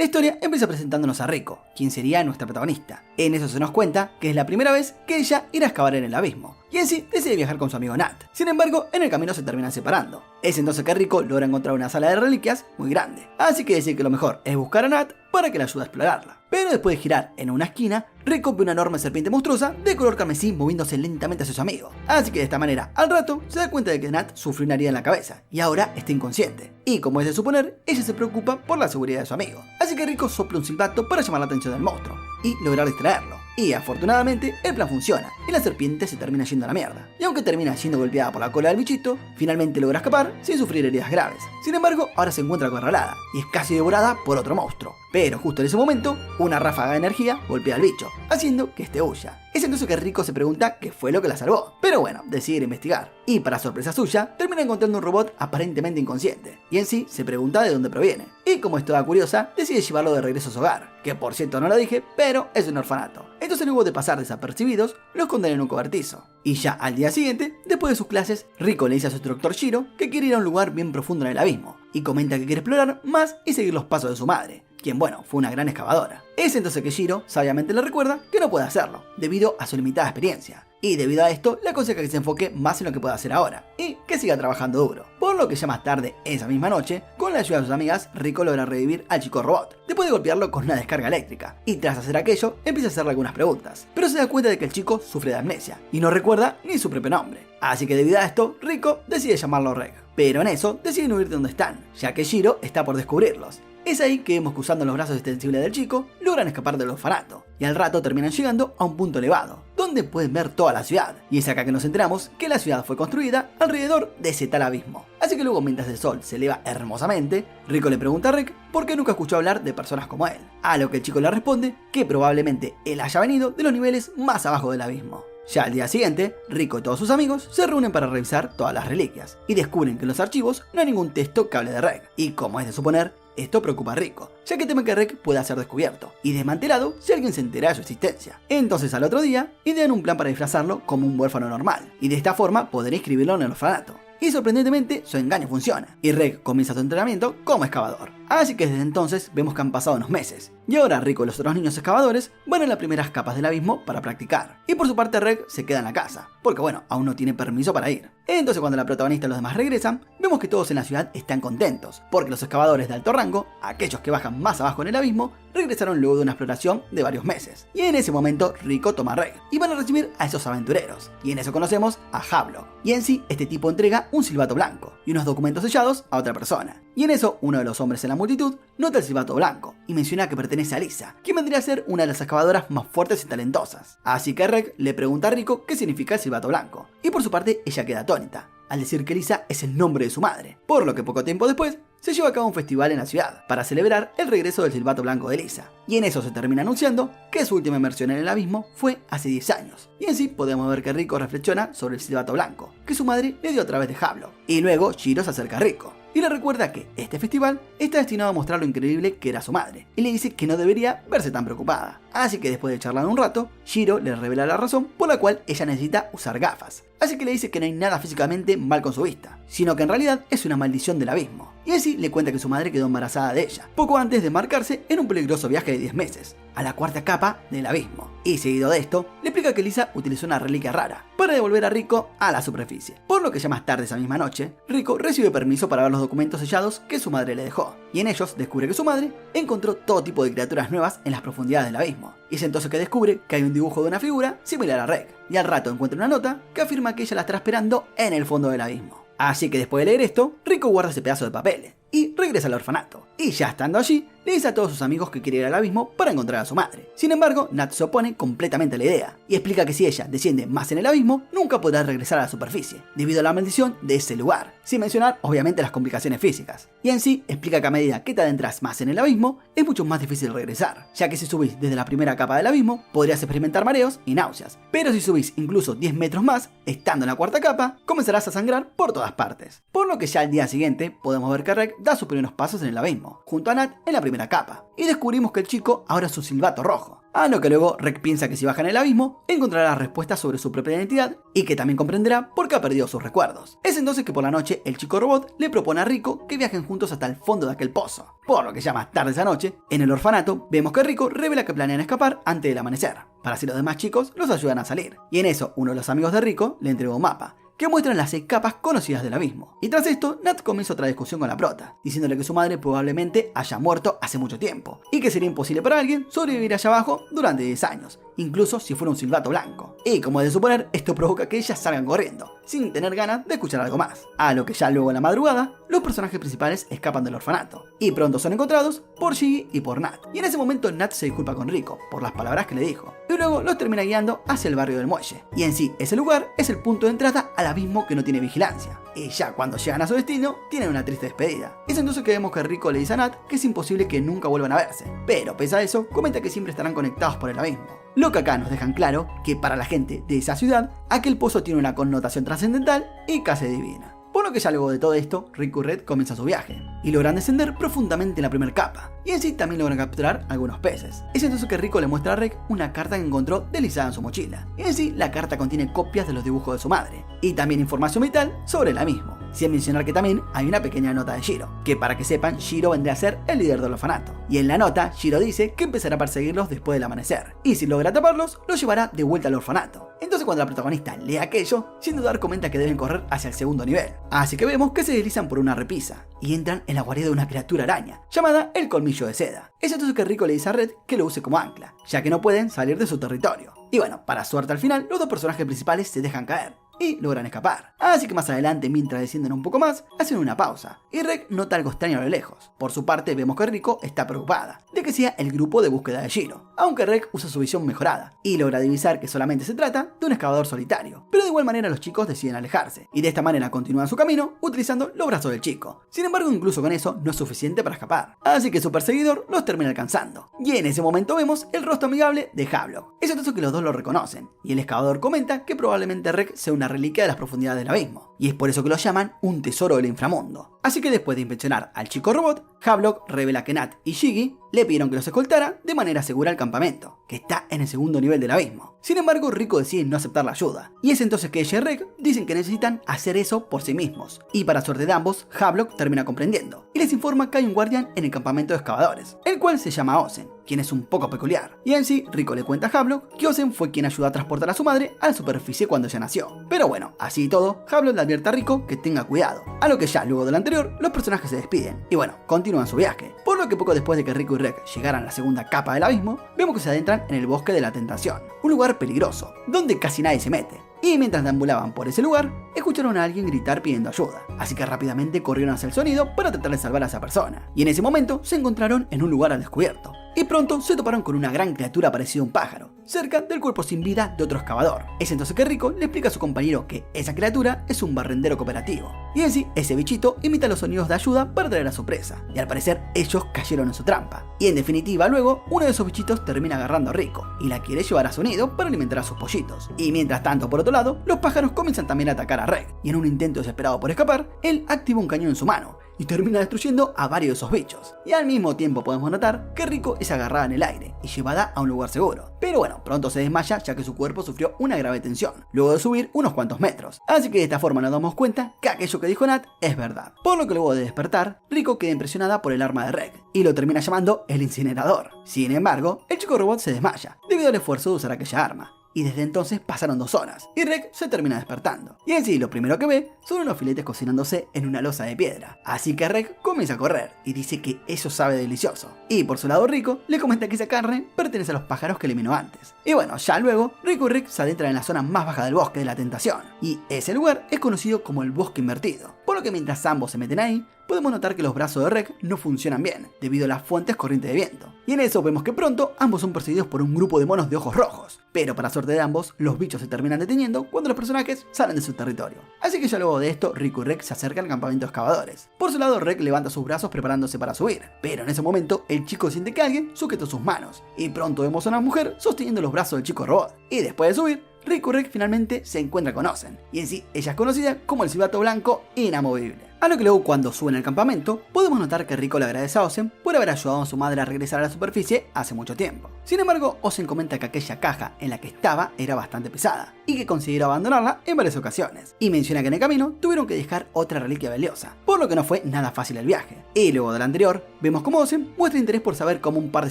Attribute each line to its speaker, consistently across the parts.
Speaker 1: La historia empieza presentándonos a Riko, quien sería nuestra protagonista. En eso se nos cuenta que es la primera vez que ella irá a excavar en el abismo, y en sí decide viajar con su amigo Nat. Sin embargo, en el camino se terminan separando. Es entonces que Riko logra encontrar una sala de reliquias muy grande, así que decide que lo mejor es buscar a Nat para que le ayude a explorarla. Pero después de girar en una esquina, Riko ve una enorme serpiente monstruosa de color carmesí moviéndose lentamente hacia su amigo. Así que de esta manera, al rato, se da cuenta de que Nat sufrió una herida en la cabeza y ahora está inconsciente. Y como es de suponer, ella se preocupa por la seguridad de su amigo. Así que Riko sopla un silbato para llamar la atención del monstruo y lograr distraerlo. Y afortunadamente el plan funciona y la serpiente se termina yendo a la mierda. Y aunque termina siendo golpeada por la cola del bichito, finalmente logra escapar sin sufrir heridas graves. Sin embargo, ahora se encuentra acorralada y es casi devorada por otro monstruo. Pero justo en ese momento, una ráfaga de energía golpea al bicho, haciendo que este huya. Es entonces que Riko se pregunta qué fue lo que la salvó. Pero bueno, decide ir a investigar. Y para sorpresa suya, termina encontrando un robot aparentemente inconsciente. Y en sí se pregunta de dónde proviene. Y como es toda curiosa, decide llevarlo de regreso a su hogar. Que por cierto no lo dije, pero es un orfanato. Entonces luego de pasar desapercibidos, los esconden en un cobertizo. Y ya al día siguiente, después de sus clases, Riko le dice a su instructor Shiro que quiere ir a un lugar bien profundo en el abismo. Y comenta que quiere explorar más y seguir los pasos de su madre, quien bueno, fue una gran excavadora. Es entonces que Shiro sabiamente le recuerda que no puede hacerlo, debido a su limitada experiencia. Y debido a esto, le aconseja que se enfoque más en lo que puede hacer ahora, y que siga trabajando duro. Por lo que ya más tarde, esa misma noche, con la ayuda de sus amigas, Riko logra revivir al chico robot, después de golpearlo con una descarga eléctrica. Y tras hacer aquello, empieza a hacerle algunas preguntas, pero se da cuenta de que el chico sufre de amnesia, y no recuerda ni su propio nombre. Así que debido a esto, Riko decide llamarlo Reg. Pero en eso, deciden huir de donde están, ya que Shiro está por descubrirlos. Es ahí que vemos que usando los brazos extensibles del chico, logran escapar del orfanato, y al rato terminan llegando a un punto elevado, donde pueden ver toda la ciudad, y es acá que nos enteramos que la ciudad fue construida alrededor de ese tal abismo. Así que luego, mientras el sol se eleva hermosamente, Riko le pregunta a Reg por qué nunca escuchó hablar de personas como él, a lo que el chico le responde que probablemente él haya venido de los niveles más abajo del abismo. Ya al día siguiente, Riko y todos sus amigos se reúnen para revisar todas las reliquias, y descubren que en los archivos no hay ningún texto que hable de Reg, y como es de suponer, esto preocupa a Riko, ya que teme que Reg pueda ser descubierto y desmantelado si alguien se entera de su existencia. Entonces al otro día, idean un plan para disfrazarlo como un huérfano normal, y de esta forma poder inscribirlo en el orfanato. Y sorprendentemente su engaño funciona, y Reg comienza su entrenamiento como excavador. Así que desde entonces vemos que han pasado unos meses, y ahora Riko y los otros niños excavadores van en las primeras capas del abismo para practicar. Y por su parte Reg se queda en la casa, porque bueno, aún no tiene permiso para ir. Entonces cuando la protagonista y los demás regresan, vemos que todos en la ciudad están contentos, porque los excavadores de alto rango, aquellos que bajan más abajo en el abismo, regresaron luego de una exploración de varios meses. Y en ese momento Riko toma a Reg, y van a recibir a esos aventureros, y en eso conocemos a Havelock. Y en sí, este tipo entrega un silbato blanco y unos documentos sellados a otra persona. Y en eso, uno de los hombres en la multitud nota el silbato blanco y menciona que pertenece a Lisa, quien vendría a ser una de las excavadoras más fuertes y talentosas. Así que Reg le pregunta a Riko qué significa el silbato blanco, y por su parte ella queda atónita, al decir que Lisa es el nombre de su madre, por lo que poco tiempo después se lleva a cabo un festival en la ciudad para celebrar el regreso del silbato blanco de Lisa, y en eso se termina anunciando que su última inmersión en el abismo fue hace 10 años, y en sí podemos ver que Riko reflexiona sobre el silbato blanco que su madre le dio a través de Havelock, y luego Shiro se acerca a Riko y le recuerda que este festival está destinado a mostrar lo increíble que era su madre, y le dice que no debería verse tan preocupada. Así que después de charlar un rato, Shiro le revela la razón por la cual ella necesita usar gafas. Así que le dice que no hay nada físicamente mal con su vista, sino que en realidad es una maldición del abismo. Y así le cuenta que su madre quedó embarazada de ella, poco antes de embarcarse en un peligroso viaje de 10 meses, a la cuarta capa del abismo. Y seguido de esto, le explica que Lisa utilizó una reliquia rara para devolver a Riko a la superficie. Por lo que ya más tarde esa misma noche, Riko recibe permiso para ver los documentos sellados que su madre le dejó. Y en ellos descubre que su madre encontró todo tipo de criaturas nuevas en las profundidades del abismo. Y es entonces que descubre que hay un dibujo de una figura similar a Reg. Y al rato encuentra una nota que afirma que ella la está esperando en el fondo del abismo. Así que después de leer esto, Riko guarda ese pedazo de papel y regresa al orfanato. Y ya estando allí, le dice a todos sus amigos que quiere ir al abismo para encontrar a su madre. Sin embargo, Nat se opone completamente a la idea y explica que si ella desciende más en el abismo, nunca podrá regresar a la superficie, debido a la maldición de ese lugar, sin mencionar obviamente las complicaciones físicas. Y en sí, explica que a medida que te adentras más en el abismo, es mucho más difícil regresar, ya que si subís desde la primera capa del abismo, podrías experimentar mareos y náuseas, pero si subís incluso 10 metros más, estando en la cuarta capa, comenzarás a sangrar por todas partes. Por lo que ya al día siguiente podemos ver que Rek da sus primeros pasos en el abismo, junto a Nat en la primera capa, y descubrimos que el chico ahora es su silbato rojo. A lo que luego Rek piensa que si baja en el abismo, encontrará respuestas sobre su propia identidad y que también comprenderá por qué ha perdido sus recuerdos. Es entonces que por la noche el chico robot le propone a Rico que viajen juntos hasta el fondo de aquel pozo. Por lo que ya más tarde esa noche, en el orfanato, vemos que Rico revela que planean escapar antes del amanecer, para así los demás chicos los ayudan a salir. Y en eso, uno de los amigos de Rico le entrega un mapa, que muestran las 6 capas conocidas del abismo. Y tras esto, Nat comienza otra discusión con la prota, diciéndole que su madre probablemente haya muerto hace mucho tiempo, y que sería imposible para alguien sobrevivir allá abajo durante 10 años, incluso si fuera un silbato blanco. Y como es de suponer, esto provoca que ellas salgan corriendo, sin tener ganas de escuchar algo más. A lo que ya luego en la madrugada, los personajes principales escapan del orfanato, y pronto son encontrados por Shiggy y por Nat. Y en ese momento Nat se disculpa con Rico por las palabras que le dijo, y luego los termina guiando hacia el barrio del muelle. Y en sí, ese lugar es el punto de entrada al abismo que no tiene vigilancia. Y ya cuando llegan a su destino, tienen una triste despedida. Es entonces que vemos que Rico le dice a Nat que es imposible que nunca vuelvan a verse, pero pese a eso, comenta que siempre estarán conectados por el abismo. Lo que acá nos dejan claro que para la gente de esa ciudad, aquel pozo tiene una connotación trascendental y casi divina. Por lo que ya luego de todo esto, Rico y Red comienzan su viaje, y logran descender profundamente en la primera capa, y en sí también logran capturar algunos peces. Es entonces que Rico le muestra a Rek una carta que encontró deslizada en su mochila, y en sí la carta contiene copias de los dibujos de su madre, y también información vital sobre la misma, sin mencionar que también hay una pequeña nota de Shiro, que para que sepan, Shiro vendría a ser el líder del orfanato, y en la nota, Shiro dice que empezará a perseguirlos después del amanecer, y si logra atraparlos, los llevará de vuelta al orfanato. Entonces cuando la protagonista lee aquello, sin dudar comenta que deben correr hacia el segundo nivel. Así que vemos que se deslizan por una repisa y entran en la guarida de una criatura araña, llamada el colmillo de seda. Es entonces que Rico le dice a Red que lo use como ancla, ya que no pueden salir de su territorio. Y bueno, para suerte al final, los dos personajes principales se dejan caer y logran escapar. Así que más adelante, mientras descienden un poco más, hacen una pausa, y Rek nota algo extraño a lo lejos. Por su parte, vemos que Rico está preocupada de que sea el grupo de búsqueda de Shiro, aunque Rek usa su visión mejorada, y logra divisar que solamente se trata de un excavador solitario. Pero de igual manera los chicos deciden alejarse, y de esta manera continúan su camino utilizando los brazos del chico. Sin embargo, incluso con eso no es suficiente para escapar, así que su perseguidor los termina alcanzando. Y en ese momento vemos el rostro amigable de Havelock. Es entonces que los dos lo reconocen, y el excavador comenta que probablemente Rek sea una reliquia de las profundidades del abismo, y es por eso que lo llaman un tesoro del inframundo. Así que después de inspeccionar al chico robot, Havelock revela que Nat y Shiggy le pidieron que los escoltara de manera segura al campamento, que está en el segundo nivel del abismo. Sin embargo, Rico decide no aceptar la ayuda, y es entonces que ella y Rek dicen que necesitan hacer eso por sí mismos, y para suerte de ambos, Havelock termina comprendiendo, y les informa que hay un guardián en el campamento de excavadores, el cual se llama Ozen, quien es un poco peculiar, y en sí, Rico le cuenta a Havelock que Ozen fue quien ayudó a transportar a su madre a la superficie cuando ella nació. Pero bueno, así y todo, Havelock le advierte a Rico que tenga cuidado, a lo que ya luego de lo anterior, los personajes se despiden, y bueno, continúan su viaje, por lo que poco después de que Rico y Rek llegaran a la segunda capa del abismo, vemos que se adentran en el bosque de la tentación, un lugar peligroso, donde casi nadie se mete. Y mientras deambulaban por ese lugar, escucharon a alguien gritar pidiendo ayuda, así que rápidamente corrieron hacia el sonido para tratar de salvar a esa persona. Y en ese momento se encontraron en un lugar al descubierto, y pronto se toparon con una gran criatura parecida a un pájaro, cerca del cuerpo sin vida de otro excavador. Es entonces que Rico le explica a su compañero que esa criatura es un barrendero cooperativo, y en sí, ese bichito imita los sonidos de ayuda para traer a su presa, y al parecer ellos cayeron en su trampa. Y en definitiva luego, uno de esos bichitos termina agarrando a Rico, y la quiere llevar a su nido para alimentar a sus pollitos. Y mientras tanto, por otro lado, los pájaros comienzan también a atacar a Rek, y en un intento desesperado por escapar, él activa un cañón en su mano, y termina destruyendo a varios de esos bichos. Y al mismo tiempo podemos notar que Rico es agarrada en el aire y llevada a un lugar seguro. Pero bueno, pronto se desmaya ya que su cuerpo sufrió una grave tensión, luego de subir unos cuantos metros. Así que de esta forma nos damos cuenta que aquello que dijo Nat es verdad. Por lo que luego de despertar, Rico queda impresionada por el arma de Rek y lo termina llamando el incinerador. Sin embargo, el chico robot se desmaya debido al esfuerzo de usar aquella arma. Y desde entonces pasaron 2 horas, y Rek se termina despertando. Y en sí, lo primero que ve son unos filetes cocinándose en una losa de piedra. Así que Rek comienza a correr, y dice que eso sabe delicioso. Y por su lado Rico le comenta que esa carne pertenece a los pájaros que eliminó antes. Y bueno, ya luego, Rico y Rek se adentran en la zona más baja del bosque de la tentación. Y ese lugar es conocido como el bosque invertido. Por lo que mientras ambos se meten ahí, podemos notar que los brazos de Rek no funcionan bien, debido a las fuentes corrientes de viento. Y en eso vemos que pronto ambos son perseguidos por un grupo de monos de ojos rojos. Pero para suerte de ambos, los bichos se terminan deteniendo cuando los personajes salen de su territorio. Así que ya luego de esto, Rico y Rek se acercan al campamento de excavadores. Por su lado, Rek levanta sus brazos preparándose para subir. Pero en ese momento, el chico siente que alguien sujetó sus manos. Y pronto vemos a una mujer sosteniendo los brazos del chico robot. Y después de subir, Rico y Rek finalmente se encuentran con Ozen. Y en sí, ella es conocida como el silbato blanco inamovible. A lo que luego cuando suben al campamento, podemos notar que Rico le agradece a Ozen por haber ayudado a su madre a regresar a la superficie hace mucho tiempo. Sin embargo, Ozen comenta que aquella caja en la que estaba era bastante pesada y que consideró abandonarla en varias ocasiones, y menciona que en el camino tuvieron que dejar otra reliquia valiosa, por lo que no fue nada fácil el viaje. Y luego del anterior, vemos como Ozen muestra interés por saber cómo un par de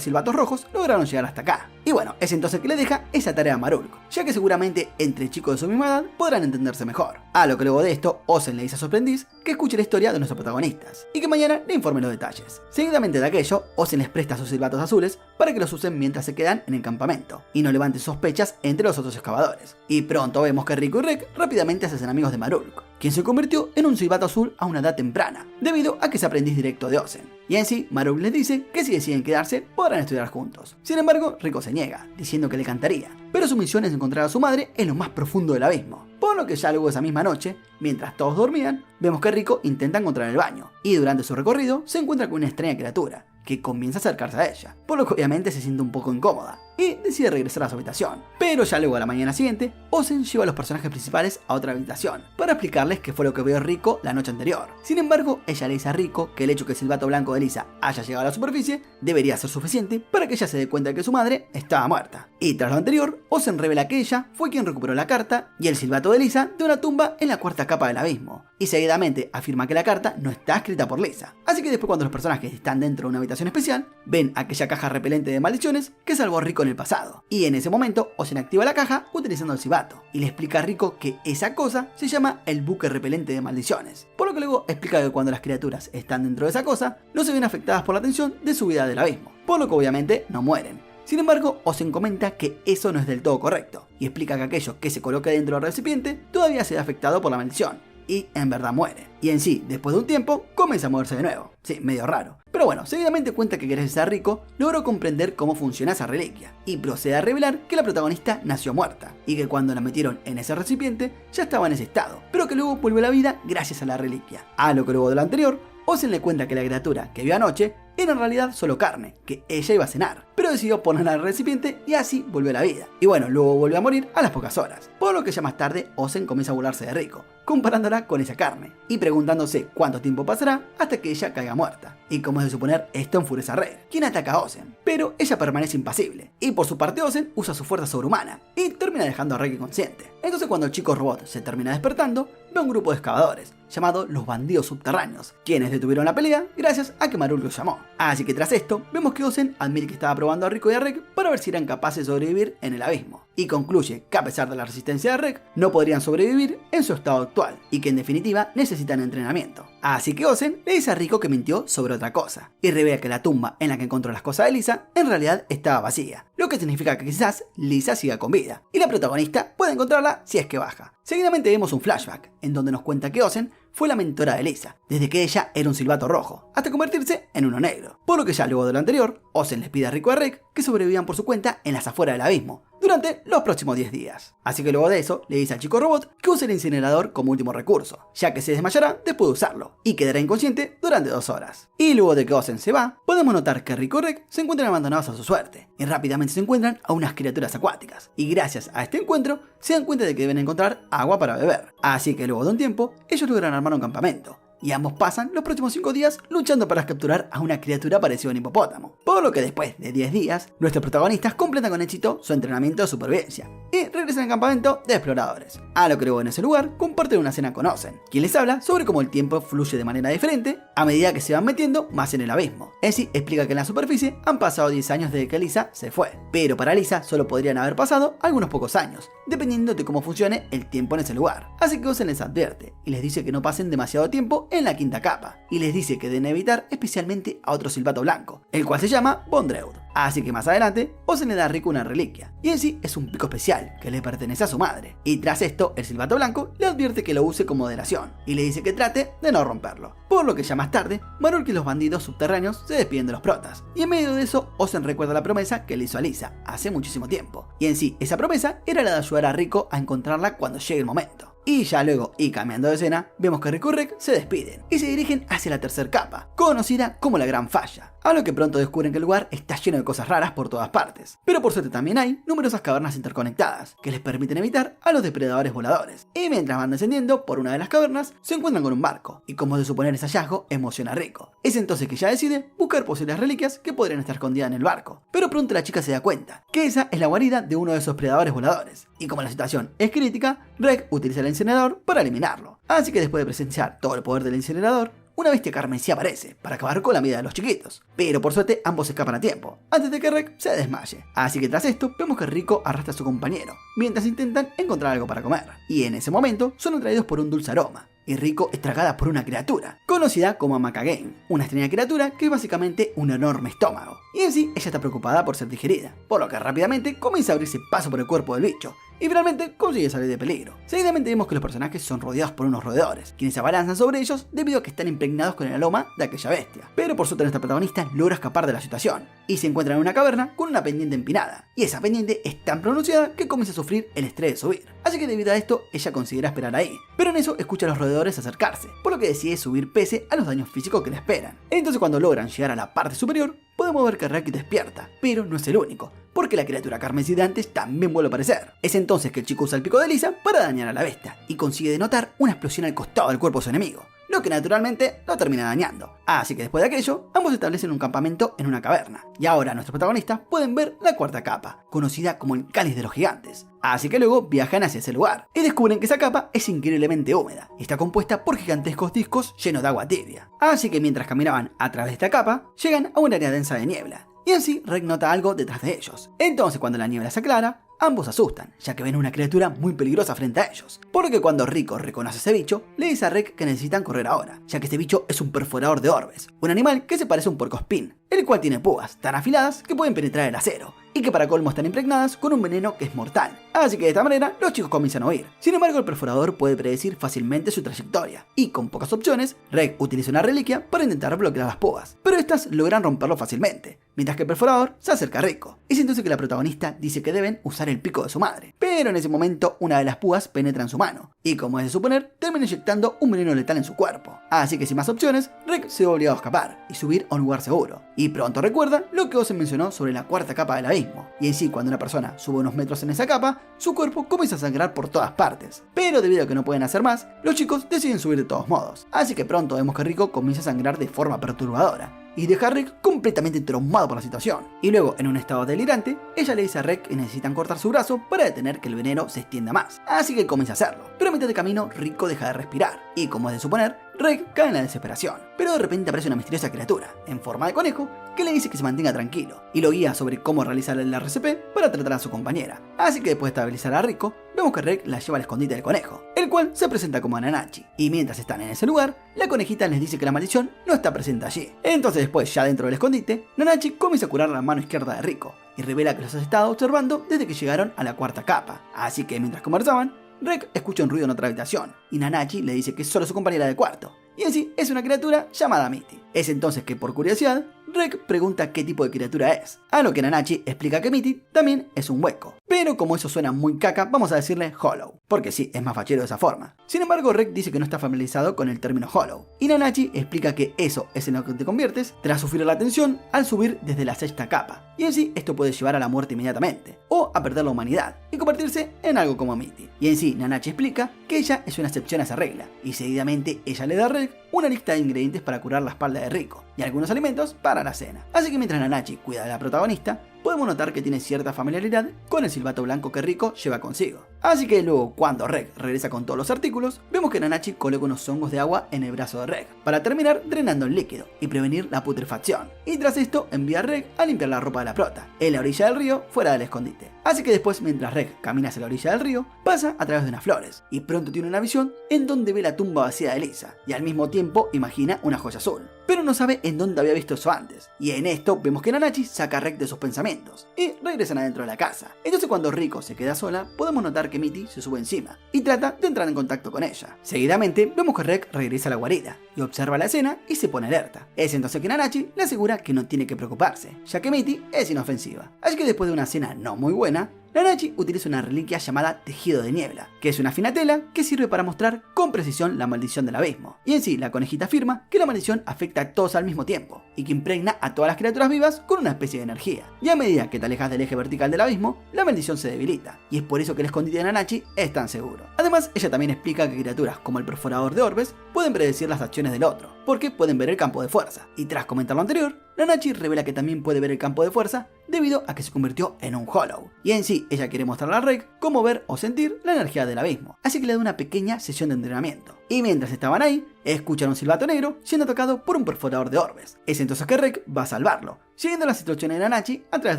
Speaker 1: silbatos rojos lograron llegar hasta acá. Y bueno, es entonces que le deja esa tarea a Marulk, ya que seguramente entre chicos de su misma edad podrán entenderse mejor. A lo que luego de esto, Ozen le dice a su aprendiz que escuche la historia de nuestros protagonistas y que mañana le informe los detalles. Seguidamente de aquello, Ozen les presta sus silbatos azules para que los usen mientras se quedan en el campamento y no levanten sospechas entre los otros excavadores. Y pronto vemos que Rico y Rek rápidamente se hacen amigos de Marulk, quien se convirtió en un silbato azul a una edad temprana, debido a que es aprendiz directo de Ozen. Y en sí, Marulk les dice que si deciden quedarse, podrán estudiar juntos. Sin embargo, Rico se niega, diciendo que le cantaría, pero su misión es encontrar a su madre en lo más profundo del abismo. Por lo que ya luego esa misma noche, mientras todos dormían, vemos que Rico intenta encontrar el baño, y durante su recorrido se encuentra con una extraña criatura, que comienza a acercarse a ella, por lo que obviamente se siente un poco incómoda, y decide regresar a su habitación. Pero ya luego a la mañana siguiente, Ozen lleva a los personajes principales a otra habitación, para explicarles qué fue lo que vio Rico la noche anterior. Sin embargo, ella le dice a Rico que el hecho que el silbato blanco de Lisa haya llegado a la superficie debería ser suficiente para que ella se dé cuenta de que su madre estaba muerta. Y tras lo anterior, Ozen revela que ella fue quien recuperó la carta y el silbato de Lisa de una tumba en la cuarta capa del abismo, y seguidamente afirma que la carta no está escrita por Lisa. Así que después, cuando los personajes están dentro de una habitación especial, ven aquella caja repelente de maldiciones que salvó a Rico en el pasado, y en ese momento Ozen activa la caja utilizando el silbato y le explica a Rico que esa cosa se llama el buque repelente de maldiciones, por lo que luego explica que cuando las criaturas están dentro de esa cosa no se ven afectadas por la tensión de subida del abismo, por lo que obviamente no mueren. Sin embargo, Ozen comenta que eso no es del todo correcto y explica que aquello que se coloque dentro del recipiente todavía se ve afectado por la maldición y en verdad muere. Y en sí, después de un tiempo, comienza a moverse de nuevo. Sí, medio raro. Pero bueno, seguidamente cuenta que gracias a Rico logró comprender cómo funciona esa reliquia y procede a revelar que la protagonista nació muerta y que cuando la metieron en ese recipiente ya estaba en ese estado, pero que luego volvió a la vida gracias a la reliquia. A lo que luego de lo anterior, Ozen le cuenta que la criatura que vio anoche era en realidad solo carne, que ella iba a cenar, pero decidió ponerla en el recipiente y así volvió a la vida. Y bueno, luego volvió a morir a las pocas horas, por lo que ya más tarde Ozen comienza a burlarse de Rico, comparándola con esa carne y preguntándose cuánto tiempo pasará hasta que ella caiga muerta. Y como es de suponer, esto enfurece a Rek, quien ataca a Ozen, pero ella permanece impasible, y por su parte Ozen usa su fuerza sobrehumana y termina dejando a Rek inconsciente. Entonces, cuando el chico robot se termina despertando, ve a un grupo de excavadores llamado los bandidos subterráneos, quienes detuvieron la pelea gracias a que Marulk los llamó. Así que tras esto, vemos que Ozen admite que estaba probando a Rico y a Rek para ver si eran capaces de sobrevivir en el abismo, y concluye que a pesar de la resistencia de Rek, no podrían sobrevivir en su estado actual, y que en definitiva necesitan entrenamiento. Así que Ozen le dice a Rico que mintió sobre otra cosa, y revela que la tumba en la que encontró las cosas de Lisa en realidad estaba vacía, lo que significa que quizás Lisa siga con vida, y la protagonista puede encontrarla si es que baja. Seguidamente vemos un flashback, en donde nos cuenta que Ozen fue la mentora de Lisa, desde que ella era un silbato rojo, hasta convertirse en uno negro. Por lo que ya luego de lo anterior, Ozen les pide a Rico y a Rek que sobrevivan por su cuenta en las afueras del abismo, durante los próximos 10 días. Así que luego de eso, le dice al chico robot que use el incinerador como último recurso, ya que se desmayará después de usarlo, y quedará inconsciente durante 2 horas. Y luego de que Ozen se va, podemos notar que Rico y Rek se encuentran abandonados a su suerte, y rápidamente se encuentran a unas criaturas acuáticas, y gracias a este encuentro, se dan cuenta de que deben encontrar agua para beber. Así que luego de un tiempo, ellos logran armar un campamento, y ambos pasan los próximos 5 días luchando para capturar a una criatura parecida a un hipopótamo. Por lo que después de 10 días, nuestros protagonistas completan con éxito su entrenamiento de supervivencia y regresan al campamento de exploradores. A lo que luego en ese lugar comparten una cena con Ozen, quien les habla sobre cómo el tiempo fluye de manera diferente a medida que se van metiendo más en el abismo. Ezi explica que en la superficie han pasado 10 años desde que Lisa se fue, pero para Lisa solo podrían haber pasado algunos pocos años, dependiendo de cómo funcione el tiempo en ese lugar. Así que Ozen les advierte y les dice que no pasen demasiado tiempo en la quinta capa, y les dice que deben evitar especialmente a otro silbato blanco, el cual se llama Bondreud. Así que más adelante, Ozen le da a Rico una reliquia, y en sí es un pico especial que le pertenece a su madre, y tras esto el silbato blanco le advierte que lo use con moderación, y le dice que trate de no romperlo. Por lo que ya más tarde, Marulk y los bandidos subterráneos se despiden de los protas, y en medio de eso Ozen recuerda la promesa que le hizo a Lisa hace muchísimo tiempo, y en sí esa promesa era la de ayudar a Rico a encontrarla cuando llegue el momento. Y ya luego, y cambiando de escena, vemos que Rico y Rek se despiden y se dirigen hacia la tercera capa, conocida como la Gran Falla, a lo que pronto descubren que el lugar está lleno de cosas raras por todas partes. Pero por suerte también hay numerosas cavernas interconectadas, que les permiten evitar a los depredadores voladores. Y mientras van descendiendo por una de las cavernas, se encuentran con un barco, y como es de suponer ese hallazgo, emociona a Rico. Es entonces que ella decide buscar posibles reliquias que podrían estar escondidas en el barco. Pero pronto la chica se da cuenta que esa es la guarida de uno de esos predadores voladores, y como la situación es crítica, Reg utiliza el incinerador para eliminarlo. Así que después de presenciar todo el poder del incinerador, una bestia carmesí aparece para acabar con la vida de los chiquitos. Pero por suerte ambos escapan a tiempo, antes de que Reg se desmaye. Así que tras esto, vemos que Rico arrastra a su compañero, mientras intentan encontrar algo para comer. Y en ese momento son atraídos por un dulce aroma, y Rico es tragada por una criatura, conocida como Makagame, una extraña criatura que es básicamente un enorme estómago. Y en sí, ella está preocupada por ser digerida, por lo que rápidamente comienza a abrirse paso por el cuerpo del bicho, y finalmente consigue salir de peligro. Seguidamente vemos que los personajes son rodeados por unos roedores, quienes se abalanzan sobre ellos debido a que están impregnados con el aroma de aquella bestia. Pero por suerte nuestra protagonista logra escapar de la situación, y se encuentra en una caverna con una pendiente empinada, y esa pendiente es tan pronunciada que comienza a sufrir el estrés de subir. Así que debido a esto, ella considera esperar ahí, pero en eso escucha a los roedores acercarse, por lo que decide subir pese a los daños físicos que le esperan. Entonces cuando logran llegar a la parte superior, podemos ver que Reg despierta, pero no es el único, porque la criatura carmesí de antes también vuelve a aparecer. Es entonces que el chico usa el pico de Lisa para dañar a la bestia, y consigue denotar una explosión al costado del cuerpo de su enemigo, lo que naturalmente lo termina dañando. Así que después de aquello, ambos establecen un campamento en una caverna, y ahora nuestros protagonistas pueden ver la cuarta capa, conocida como el Cáliz de los Gigantes. Así que luego viajan hacia ese lugar, y descubren que esa capa es increíblemente húmeda, y está compuesta por gigantescos discos llenos de agua tibia. Así que mientras caminaban a través de esta capa, llegan a un área densa de niebla, y así Reg nota algo detrás de ellos. Entonces cuando la niebla se aclara, ambos se asustan, ya que ven una criatura muy peligrosa frente a ellos. Por lo que cuando Rico reconoce a ese bicho, le dice a Reg que necesitan correr ahora, ya que este bicho es un perforador de orbes, un animal que se parece a un puercoespín, el cual tiene púas tan afiladas que pueden penetrar el acero, y que para colmo están impregnadas con un veneno que es mortal. Así que de esta manera los chicos comienzan a huir. Sin embargo, el perforador puede predecir fácilmente su trayectoria, y con pocas opciones, Reg utiliza una reliquia para intentar bloquear las púas, pero estas logran romperlo fácilmente, mientras que el perforador se acerca a Rico. Es entonces que la protagonista dice que deben usar el pico de su madre, pero en ese momento una de las púas penetra en su mano, y como es de suponer, termina inyectando un veneno letal en su cuerpo. Así que sin más opciones, Reg se ve obligado a escapar y subir a un lugar seguro, y pronto recuerda lo que Ozen mencionó sobre la cuarta capa del abismo, y en sí cuando una persona sube unos metros en esa capa, su cuerpo comienza a sangrar por todas partes. Pero debido a que no pueden hacer más, los chicos deciden subir de todos modos, así que pronto vemos que Rico comienza a sangrar de forma perturbadora, y deja a Reg completamente traumado por la situación. Y luego, en un estado delirante, ella le dice a Reg que necesitan cortar su brazo para detener que el veneno se extienda más. Así que comienza a hacerlo. Pero a mitad de camino, Rico deja de respirar. Y como es de suponer, Reg cae en la desesperación. Pero de repente aparece una misteriosa criatura, en forma de conejo, que le dice que se mantenga tranquilo, y lo guía sobre cómo realizar el RCP para tratar a su compañera. Así que después de estabilizar a Rico, vemos que Reg la lleva al escondite del conejo, el cual se presenta como Nanachi. Y mientras están en ese lugar, la conejita les dice que la maldición no está presente allí. Entonces después, ya dentro del escondite, Nanachi comienza a curar la mano izquierda de Rico, y revela que los ha estado observando desde que llegaron a la cuarta capa. Así que mientras conversaban, Reg escucha un ruido en otra habitación, y Nanachi le dice que es solo su compañera de cuarto, y en sí es una criatura llamada Mitty. Es entonces que por curiosidad, Reg pregunta qué tipo de criatura es, a lo que Nanachi explica que Mitty también es un hueco. Pero como eso suena muy caca, vamos a decirle Hollow, porque sí, es más fachero de esa forma. Sin embargo, Reg dice que no está familiarizado con el término Hollow, y Nanachi explica que eso es en lo que te conviertes tras sufrir la tensión al subir desde la sexta capa, y en sí esto puede llevar a la muerte inmediatamente, o a perder la humanidad, y convertirse en algo como Mitty. Y en sí, Nanachi explica que ella es una excepción a esa regla, y seguidamente ella le da a Reg una lista de ingredientes para curar la espalda de Rico, y algunos alimentos para la cena. Así que mientras Nanachi cuida de la protagonista, podemos notar que tiene cierta familiaridad con el silbato blanco que Rico lleva consigo. Así que luego, cuando Reg regresa con todos los artículos, vemos que Nanachi coloca unos hongos de agua en el brazo de Reg, para terminar drenando el líquido y prevenir la putrefacción. Y tras esto, envía a Reg a limpiar la ropa de la prota, en la orilla del río, fuera del escondite. Así que después, mientras Reg camina hacia la orilla del río, pasa a través de unas flores, y pronto tiene una visión en donde ve la tumba vacía de Lisa, y al mismo tiempo imagina una joya azul. Pero no sabe en dónde había visto eso antes, y en esto vemos que Nanachi saca a Reg de sus pensamientos, y regresan adentro de la casa. Entonces cuando Rico se queda sola, podemos notar que Mitty se sube encima, y trata de entrar en contacto con ella. Seguidamente, vemos que Reg regresa a la guarida, y observa la escena y se pone alerta. Es entonces que Nanachi le asegura que no tiene que preocuparse, ya que Mitty es inofensiva. Así que después de una cena no muy buena, Nanachi utiliza una reliquia llamada Tejido de Niebla, que es una fina tela que sirve para mostrar con precisión la maldición del abismo. Y en sí, la conejita afirma que la maldición afecta a todos al mismo tiempo, y que impregna a todas las criaturas vivas con una especie de energía. Y a medida que te alejas del eje vertical del abismo, la maldición se debilita, y es por eso que el escondite de Nanachi es tan seguro. Además, ella también explica que criaturas como el perforador de orbes pueden predecir las acciones del otro, porque pueden ver el campo de fuerza. Y tras comentar lo anterior, Nanachi revela que también puede ver el campo de fuerza debido a que se convirtió en un Hollow. Y en sí, ella quiere mostrarle a Reg cómo ver o sentir la energía del abismo, así que le da una pequeña sesión de entrenamiento. Y mientras estaban ahí, escuchan un silbato negro siendo atacado por un perforador de orbes. Es entonces que Reg va a salvarlo, siguiendo las instrucciones de Nanachi a través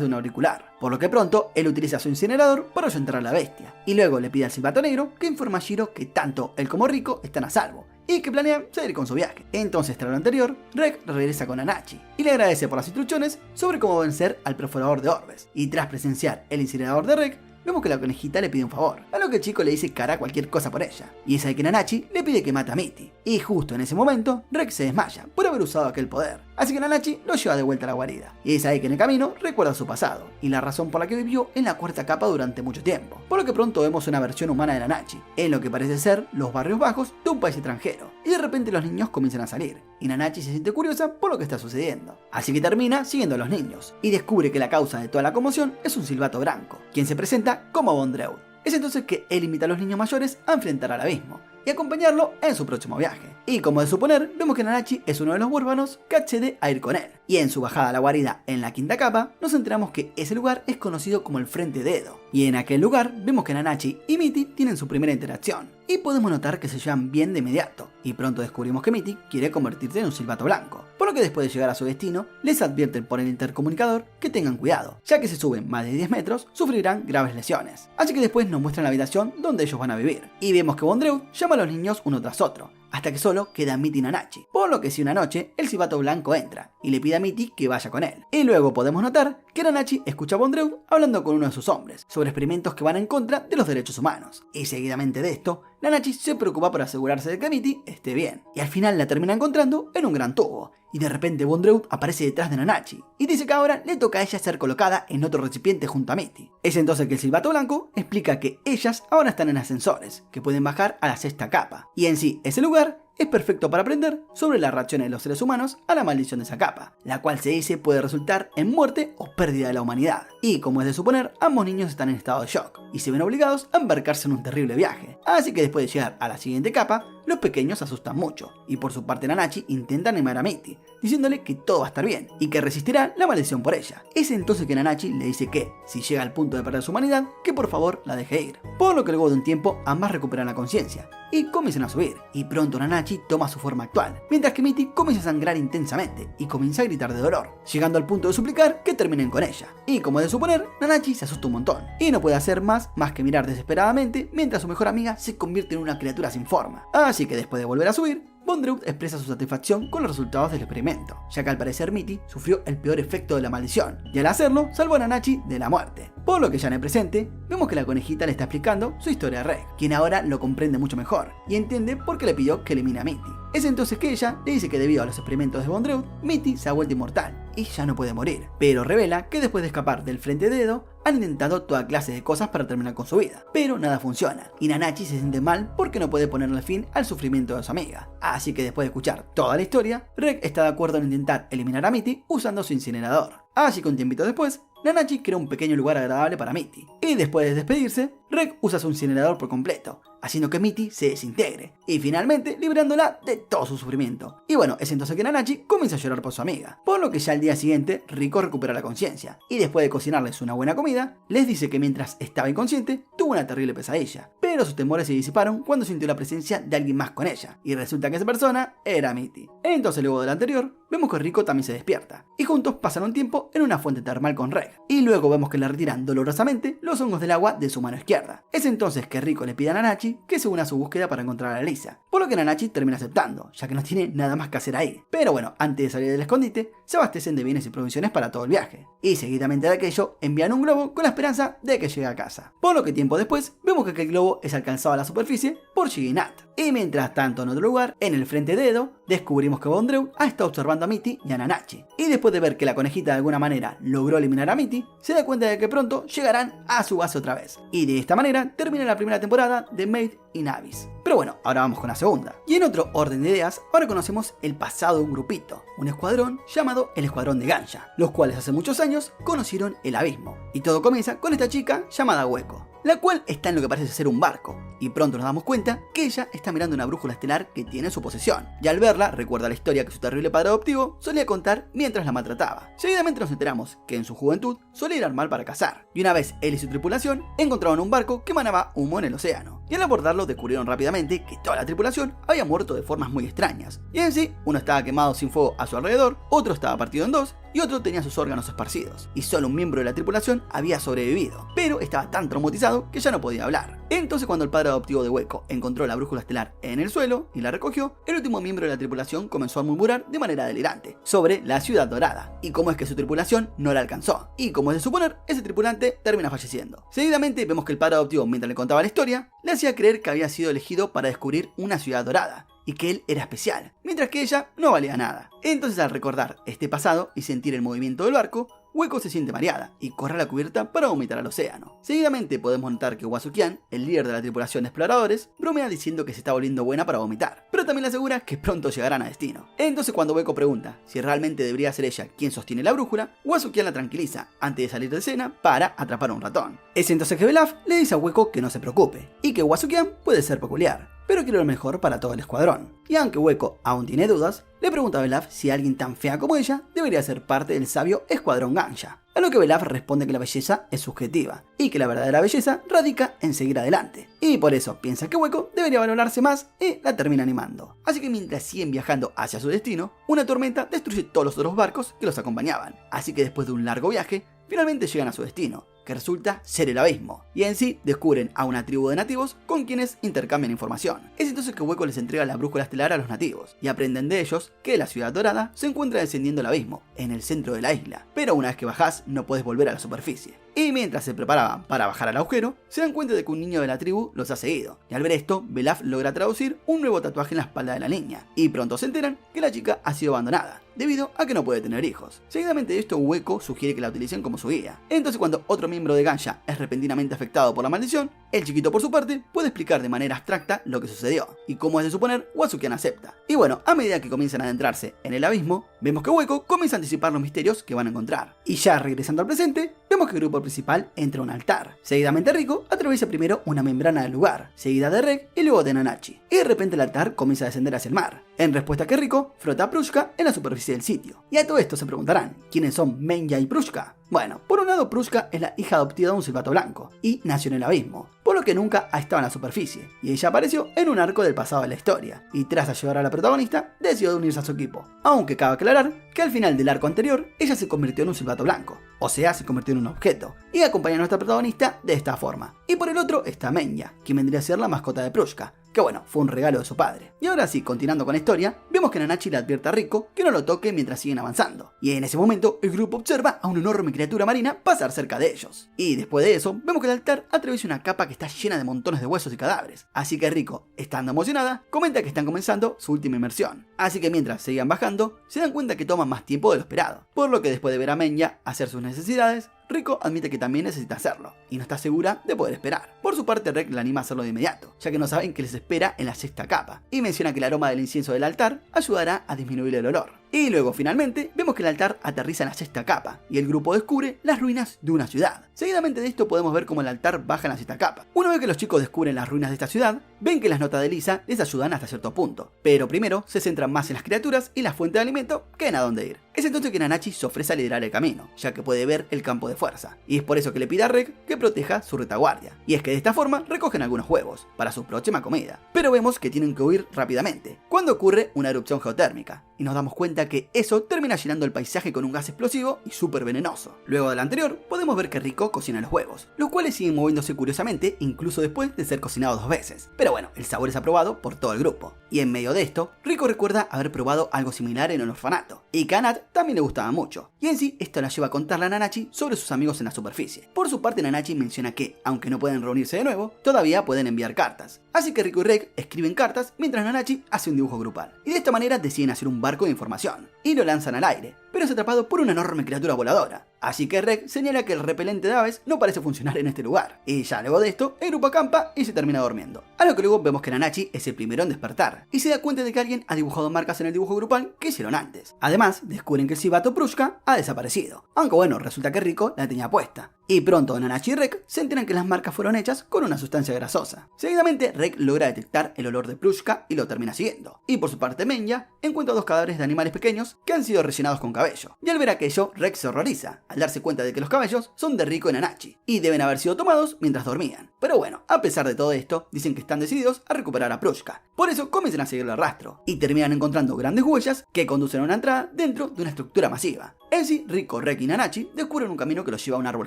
Speaker 1: de un auricular. Por lo que pronto, él utiliza su incinerador para ahuyentar a la bestia, y luego le pide al silbato negro que informe a Shiro que tanto él como Rico están a salvo, y que planean seguir con su viaje. Entonces, tras lo anterior, Reg regresa con Nanachi y le agradece por las instrucciones sobre cómo vencer al perforador de orbes. Y tras presenciar el incinerador de Reg, vemos que la conejita le pide un favor, a lo que el chico le dice que hará cualquier cosa por ella. Y es ahí que Nanachi le pide que mate a Mitty. Y justo en ese momento, Reg se desmaya por haber usado aquel poder. Así que Nanachi lo lleva de vuelta a la guarida. Y es ahí que en el camino recuerda su pasado y la razón por la que vivió en la cuarta capa durante mucho tiempo. Por lo que pronto vemos una versión humana de Nanachi, en lo que parece ser los barrios bajos de un país extranjero. Y de repente los niños comienzan a salir, y Nanachi se siente curiosa por lo que está sucediendo. Así que termina siguiendo a los niños, y descubre que la causa de toda la conmoción es un silbato blanco, quien se presenta como Bondrewd. Es entonces que él invita a los niños mayores a enfrentar al abismo y acompañarlo en su próximo viaje. Y como de suponer, vemos que Nanachi es uno de los huérfanos que accede a ir con él. Y en su bajada a la guarida en la quinta capa, nos enteramos que ese lugar es conocido como el Frente de Edo. Y en aquel lugar vemos que Nanachi y Mitty tienen su primera interacción. Y podemos notar que se llevan bien de inmediato. Y pronto descubrimos que Mitty quiere convertirse en un silbato blanco. Por lo que después de llegar a su destino, les advierten por el intercomunicador que tengan cuidado, ya que si suben más de 10 metros, sufrirán graves lesiones. Así que después nos muestran la habitación donde ellos van a vivir. Y vemos que Bondrewd llama a los niños uno tras otro, hasta que solo queda Mitty y Nanachi. Por lo que si una noche, el silbato blanco entra y le pide a Mitty que vaya con él. Y luego podemos notar que Nanachi escucha a Bondrewd hablando con uno de sus hombres sobre experimentos que van en contra de los derechos humanos. Y seguidamente de esto, Nanachi se preocupa por asegurarse de que Mitty esté bien. Y al final la termina encontrando en un gran tubo. Y de repente Bondrewd aparece detrás de Nanachi y dice que ahora le toca a ella ser colocada en otro recipiente junto a Mitty. Es entonces que el silbato blanco explica que ellas ahora están en ascensores, que pueden bajar a la sexta capa. Y en sí, ese lugar es perfecto para aprender sobre las reacciones de los seres humanos a la maldición de esa capa, la cual se dice puede resultar en muerte o pérdida de la humanidad. Y como es de suponer, ambos niños están en estado de shock y se ven obligados a embarcarse en un terrible viaje. Así que después de llegar a la siguiente capa, los pequeños se asustan mucho, y por su parte Nanachi intenta animar a Mitty, diciéndole que todo va a estar bien, y que resistirá la maldición por ella. Es entonces que Nanachi le dice que, si llega al punto de perder su humanidad, que por favor la deje ir. Por lo que luego de un tiempo ambas recuperan la conciencia, y comienzan a subir, y pronto Nanachi toma su forma actual, mientras que Mitty comienza a sangrar intensamente, y comienza a gritar de dolor, llegando al punto de suplicar que terminen con ella. Y como es de suponer, Nanachi se asusta un montón, y no puede hacer más que mirar desesperadamente mientras su mejor amiga se convierte en una criatura sin forma. Así que después de volver a subir, Bondrewd expresa su satisfacción con los resultados del experimento, ya que al parecer Mitty sufrió el peor efecto de la maldición, y al hacerlo salvó a Nanachi de la muerte. Por lo que ya en el presente, vemos que la conejita le está explicando su historia a Reg, quien ahora lo comprende mucho mejor, y entiende por qué le pidió que elimine a Mitty. Es entonces que ella le dice que debido a los experimentos de Bondrewd, Mitty se ha vuelto inmortal, y ya no puede morir, pero revela que después de escapar del Frente de Edo, han intentado toda clase de cosas para terminar con su vida, pero nada funciona, y Nanachi se siente mal porque no puede ponerle fin al sufrimiento de su amiga. Así que después de escuchar toda la historia, Reg está de acuerdo en intentar eliminar a Mitty usando su incinerador. Así que un tiempito después, Nanachi crea un pequeño lugar agradable para Mitty, y después de despedirse, Reg usa su incinerador por completo, haciendo que Mitty se desintegre, y finalmente librándola de todo su sufrimiento. Y bueno, es entonces que Nanachi comienza a llorar por su amiga, por lo que ya al día siguiente, Rico recupera la conciencia, y después de cocinarles una buena comida, les dice que mientras estaba inconsciente, tuvo una terrible pesadilla, pero sus temores se disiparon cuando sintió la presencia de alguien más con ella, y resulta que esa persona era Mitty. Entonces luego de lo anterior, vemos que Rico también se despierta, y juntos pasan un tiempo en una fuente termal con Reg, y luego vemos que le retiran dolorosamente los hongos del agua de su mano izquierda. Es entonces que Rico le pide a Nanachi que se una a su búsqueda para encontrar a Lisa, por lo que Nanachi termina aceptando, ya que no tiene nada más que hacer ahí. Pero bueno, antes de salir del escondite, se abastecen de bienes y provisiones para todo el viaje. Y seguidamente de aquello, envían un globo con la esperanza de que llegue a casa. Por lo que tiempo después, vemos que aquel globo es alcanzado a la superficie por Shiggy y Nat. Y mientras tanto, en otro lugar, en el frente de Edo, descubrimos que Bondrewd ha estado observando a Mitty y a Nanachi. Y después de ver que la conejita de alguna manera logró eliminar a Mitty, se da cuenta de que pronto llegarán a su base otra vez. Y de esta manera termina la primera temporada de Made in Abyss. Pero bueno, ahora vamos con la segunda. Y en otro orden de ideas, ahora conocemos el pasado de un grupito, un escuadrón llamado el Escuadrón de Gansha, los cuales hace muchos años conocieron el abismo. Y todo comienza con esta chica llamada Hueco, la cual está en lo que parece ser un barco, y pronto nos damos cuenta que ella está mirando una brújula estelar que tiene en su posesión, y al verla recuerda la historia que su terrible padre adoptivo solía contar mientras la maltrataba. Seguidamente nos enteramos que en su juventud solía ir al mar para cazar, y una vez él y su tripulación encontraron un barco que emanaba humo en el océano, y al abordarlo descubrieron rápidamente que toda la tripulación había muerto de formas muy extrañas, y en sí, uno estaba quemado sin fuego a su alrededor, otro estaba partido en dos, y otro tenía sus órganos esparcidos, y solo un miembro de la tripulación había sobrevivido, pero estaba tan traumatizado que ya no podía hablar. Entonces, cuando el padre adoptivo de Hueco encontró la brújula estelar en el suelo y la recogió, el último miembro de la tripulación comenzó a murmurar de manera delirante sobre la ciudad dorada, y cómo es que su tripulación no la alcanzó, y como es de suponer, ese tripulante termina falleciendo. Seguidamente vemos que el padre adoptivo, mientras le contaba la historia, le hacía creer que había sido elegido para descubrir una ciudad dorada, y que él era especial, mientras que ella no valía nada. Entonces, al recordar este pasado y sentir el movimiento del barco, Hueco se siente mareada y corre a la cubierta para vomitar al océano. Seguidamente podemos notar que Wasukian, el líder de la tripulación de exploradores, bromea diciendo que se está volviendo buena para vomitar, pero también le asegura que pronto llegarán a destino. Entonces, cuando Hueco pregunta si realmente debería ser ella quien sostiene la brújula, Wasukian la tranquiliza antes de salir de escena para atrapar a un ratón. Es entonces que Belaf le dice a Hueco que no se preocupe y que Wasukian puede ser peculiar, pero quiere lo mejor para todo el escuadrón. Y aunque Hueco aún tiene dudas, le pregunta a Belaf si alguien tan fea como ella debería ser parte del sabio Escuadrón Gansha. A lo que Belaf responde que la belleza es subjetiva y que la verdadera belleza radica en seguir adelante. Y por eso piensa que Hueco debería valorarse más y la termina animando. Así que mientras siguen viajando hacia su destino, una tormenta destruye todos los otros barcos que los acompañaban. Así que después de un largo viaje, finalmente llegan a su destino, que resulta ser el abismo, y en sí descubren a una tribu de nativos con quienes intercambian información. Es entonces que Hueco les entrega la brújula estelar a los nativos, y aprenden de ellos que la ciudad dorada se encuentra descendiendo el abismo, en el centro de la isla, pero una vez que bajás no puedes volver a la superficie. Y mientras se preparaban para bajar al agujero, se dan cuenta de que un niño de la tribu los ha seguido, y al ver esto, Belaf logra traducir un nuevo tatuaje en la espalda de la niña, y pronto se enteran que la chica ha sido abandonada, debido a que no puede tener hijos. Seguidamente de esto, Hueco sugiere que la utilicen como su guía. Entonces, cuando otro miembro de Gansha es repentinamente afectado por la maldición, el chiquito por su parte puede explicar de manera abstracta lo que sucedió, y como es de suponer, Wasukian acepta. Y bueno, a medida que comienzan a adentrarse en el abismo, vemos que Hueco comienza a anticipar los misterios que van a encontrar. Y ya regresando al presente, vemos que el grupo principal entra a un altar. Seguidamente Rico atraviesa primero una membrana del lugar, seguida de Reg y luego de Nanachi. Y de repente el altar comienza a descender hacia el mar, en respuesta a que Rico frota a Prushka en la superficie del sitio. Y a todo esto se preguntarán, ¿quiénes son Menya y Prushka? Bueno, por un lado Prushka es la hija adoptiva de un silbato blanco, y nació en el abismo, por lo que nunca ha estado en la superficie, y ella apareció en un arco del pasado de la historia, y tras ayudar a la protagonista, decidió unirse a su equipo. Aunque cabe aclarar que al final del arco anterior, ella se convirtió en un silbato blanco, o sea, se convirtió en un objeto, y acompaña a nuestra protagonista de esta forma. Y por el otro está Menya, quien vendría a ser la mascota de Prushka, que bueno, fue un regalo de su padre. Y ahora sí, continuando con la historia, vemos que Nanachi le advierte a Rico que no lo toque mientras siguen avanzando. Y en ese momento, el grupo observa a una enorme criatura marina pasar cerca de ellos. Y después de eso, vemos que el altar atraviesa una capa que está llena de montones de huesos y cadáveres. Así que Rico, estando emocionada, comenta que están comenzando su última inmersión. Así que mientras sigan bajando, se dan cuenta que toman más tiempo de lo esperado. Por lo que después de ver a Menya hacer sus necesidades, Rico admite que también necesita hacerlo, y no está segura de poder esperar. Por su parte, Reg la anima a hacerlo de inmediato, ya que no saben qué les espera en la sexta capa, y menciona que el aroma del incienso del altar ayudará a disminuir el olor. Y luego, finalmente, vemos que el altar aterriza en la sexta capa, y el grupo descubre las ruinas de una ciudad. Seguidamente de esto podemos ver cómo el altar baja en la sexta capa. Una vez que los chicos descubren las ruinas de esta ciudad, ven que las notas de Lisa les ayudan hasta cierto punto, pero primero se centran más en las criaturas y la fuente de alimento que en a dónde ir. Es entonces que Nanachi se ofrece a liderar el camino, ya que puede ver el campo de fuerza, y es por eso que le pide a Reg que proteja su retaguardia. Y es que de esta forma recogen algunos huevos, para su próxima comida. Pero vemos que tienen que huir rápidamente, cuando ocurre una erupción geotérmica, y nos damos cuenta que eso termina llenando el paisaje con un gas explosivo y súper venenoso. Luego del anterior, podemos ver que Rico cocina los huevos, los cuales siguen moviéndose curiosamente incluso después de ser cocinados 2 veces. Pero bueno, el sabor es aprobado por todo el grupo. Y en medio de esto, Rico recuerda haber probado algo similar en el orfanato, y que a Nat también le gustaba mucho, y en sí esto la lleva a contarle a Nanachi sobre sus amigos en la superficie. Por su parte, Nanachi menciona que, aunque no pueden reunirse de nuevo, todavía pueden enviar cartas, así que Rico y Reg escriben cartas mientras Nanachi hace un dibujo grupal, y de esta manera deciden hacer un barco de información, y lo lanzan al aire, pero es atrapado por una enorme criatura voladora. Así que Reg señala que el repelente de aves no parece funcionar en este lugar. Y ya luego de esto, el grupo acampa y se termina durmiendo. A lo que luego vemos que Nanachi es el primero en despertar, y se da cuenta de que alguien ha dibujado marcas en el dibujo grupal que hicieron antes. Además, descubren que el cibato Prushka ha desaparecido. Aunque bueno, resulta que Rico la tenía puesta. Y pronto Nanachi y Reg se enteran que las marcas fueron hechas con una sustancia grasosa. Seguidamente, Reg logra detectar el olor de Prushka y lo termina siguiendo. Y por su parte, Menya encuentra 2 cadáveres de animales pequeños que han sido rellenados con cabello. Y al ver aquello, Reg se horroriza, al darse cuenta de que los cabellos son de Rico y Nanachi, y deben haber sido tomados mientras dormían. Pero bueno, a pesar de todo esto, dicen que están decididos a recuperar a Prushka. Por eso comienzan a seguirle el rastro, y terminan encontrando grandes huellas que conducen a una entrada dentro de una estructura masiva. En sí, Rico, Reg y Nanachi descubren un camino que los lleva a un árbol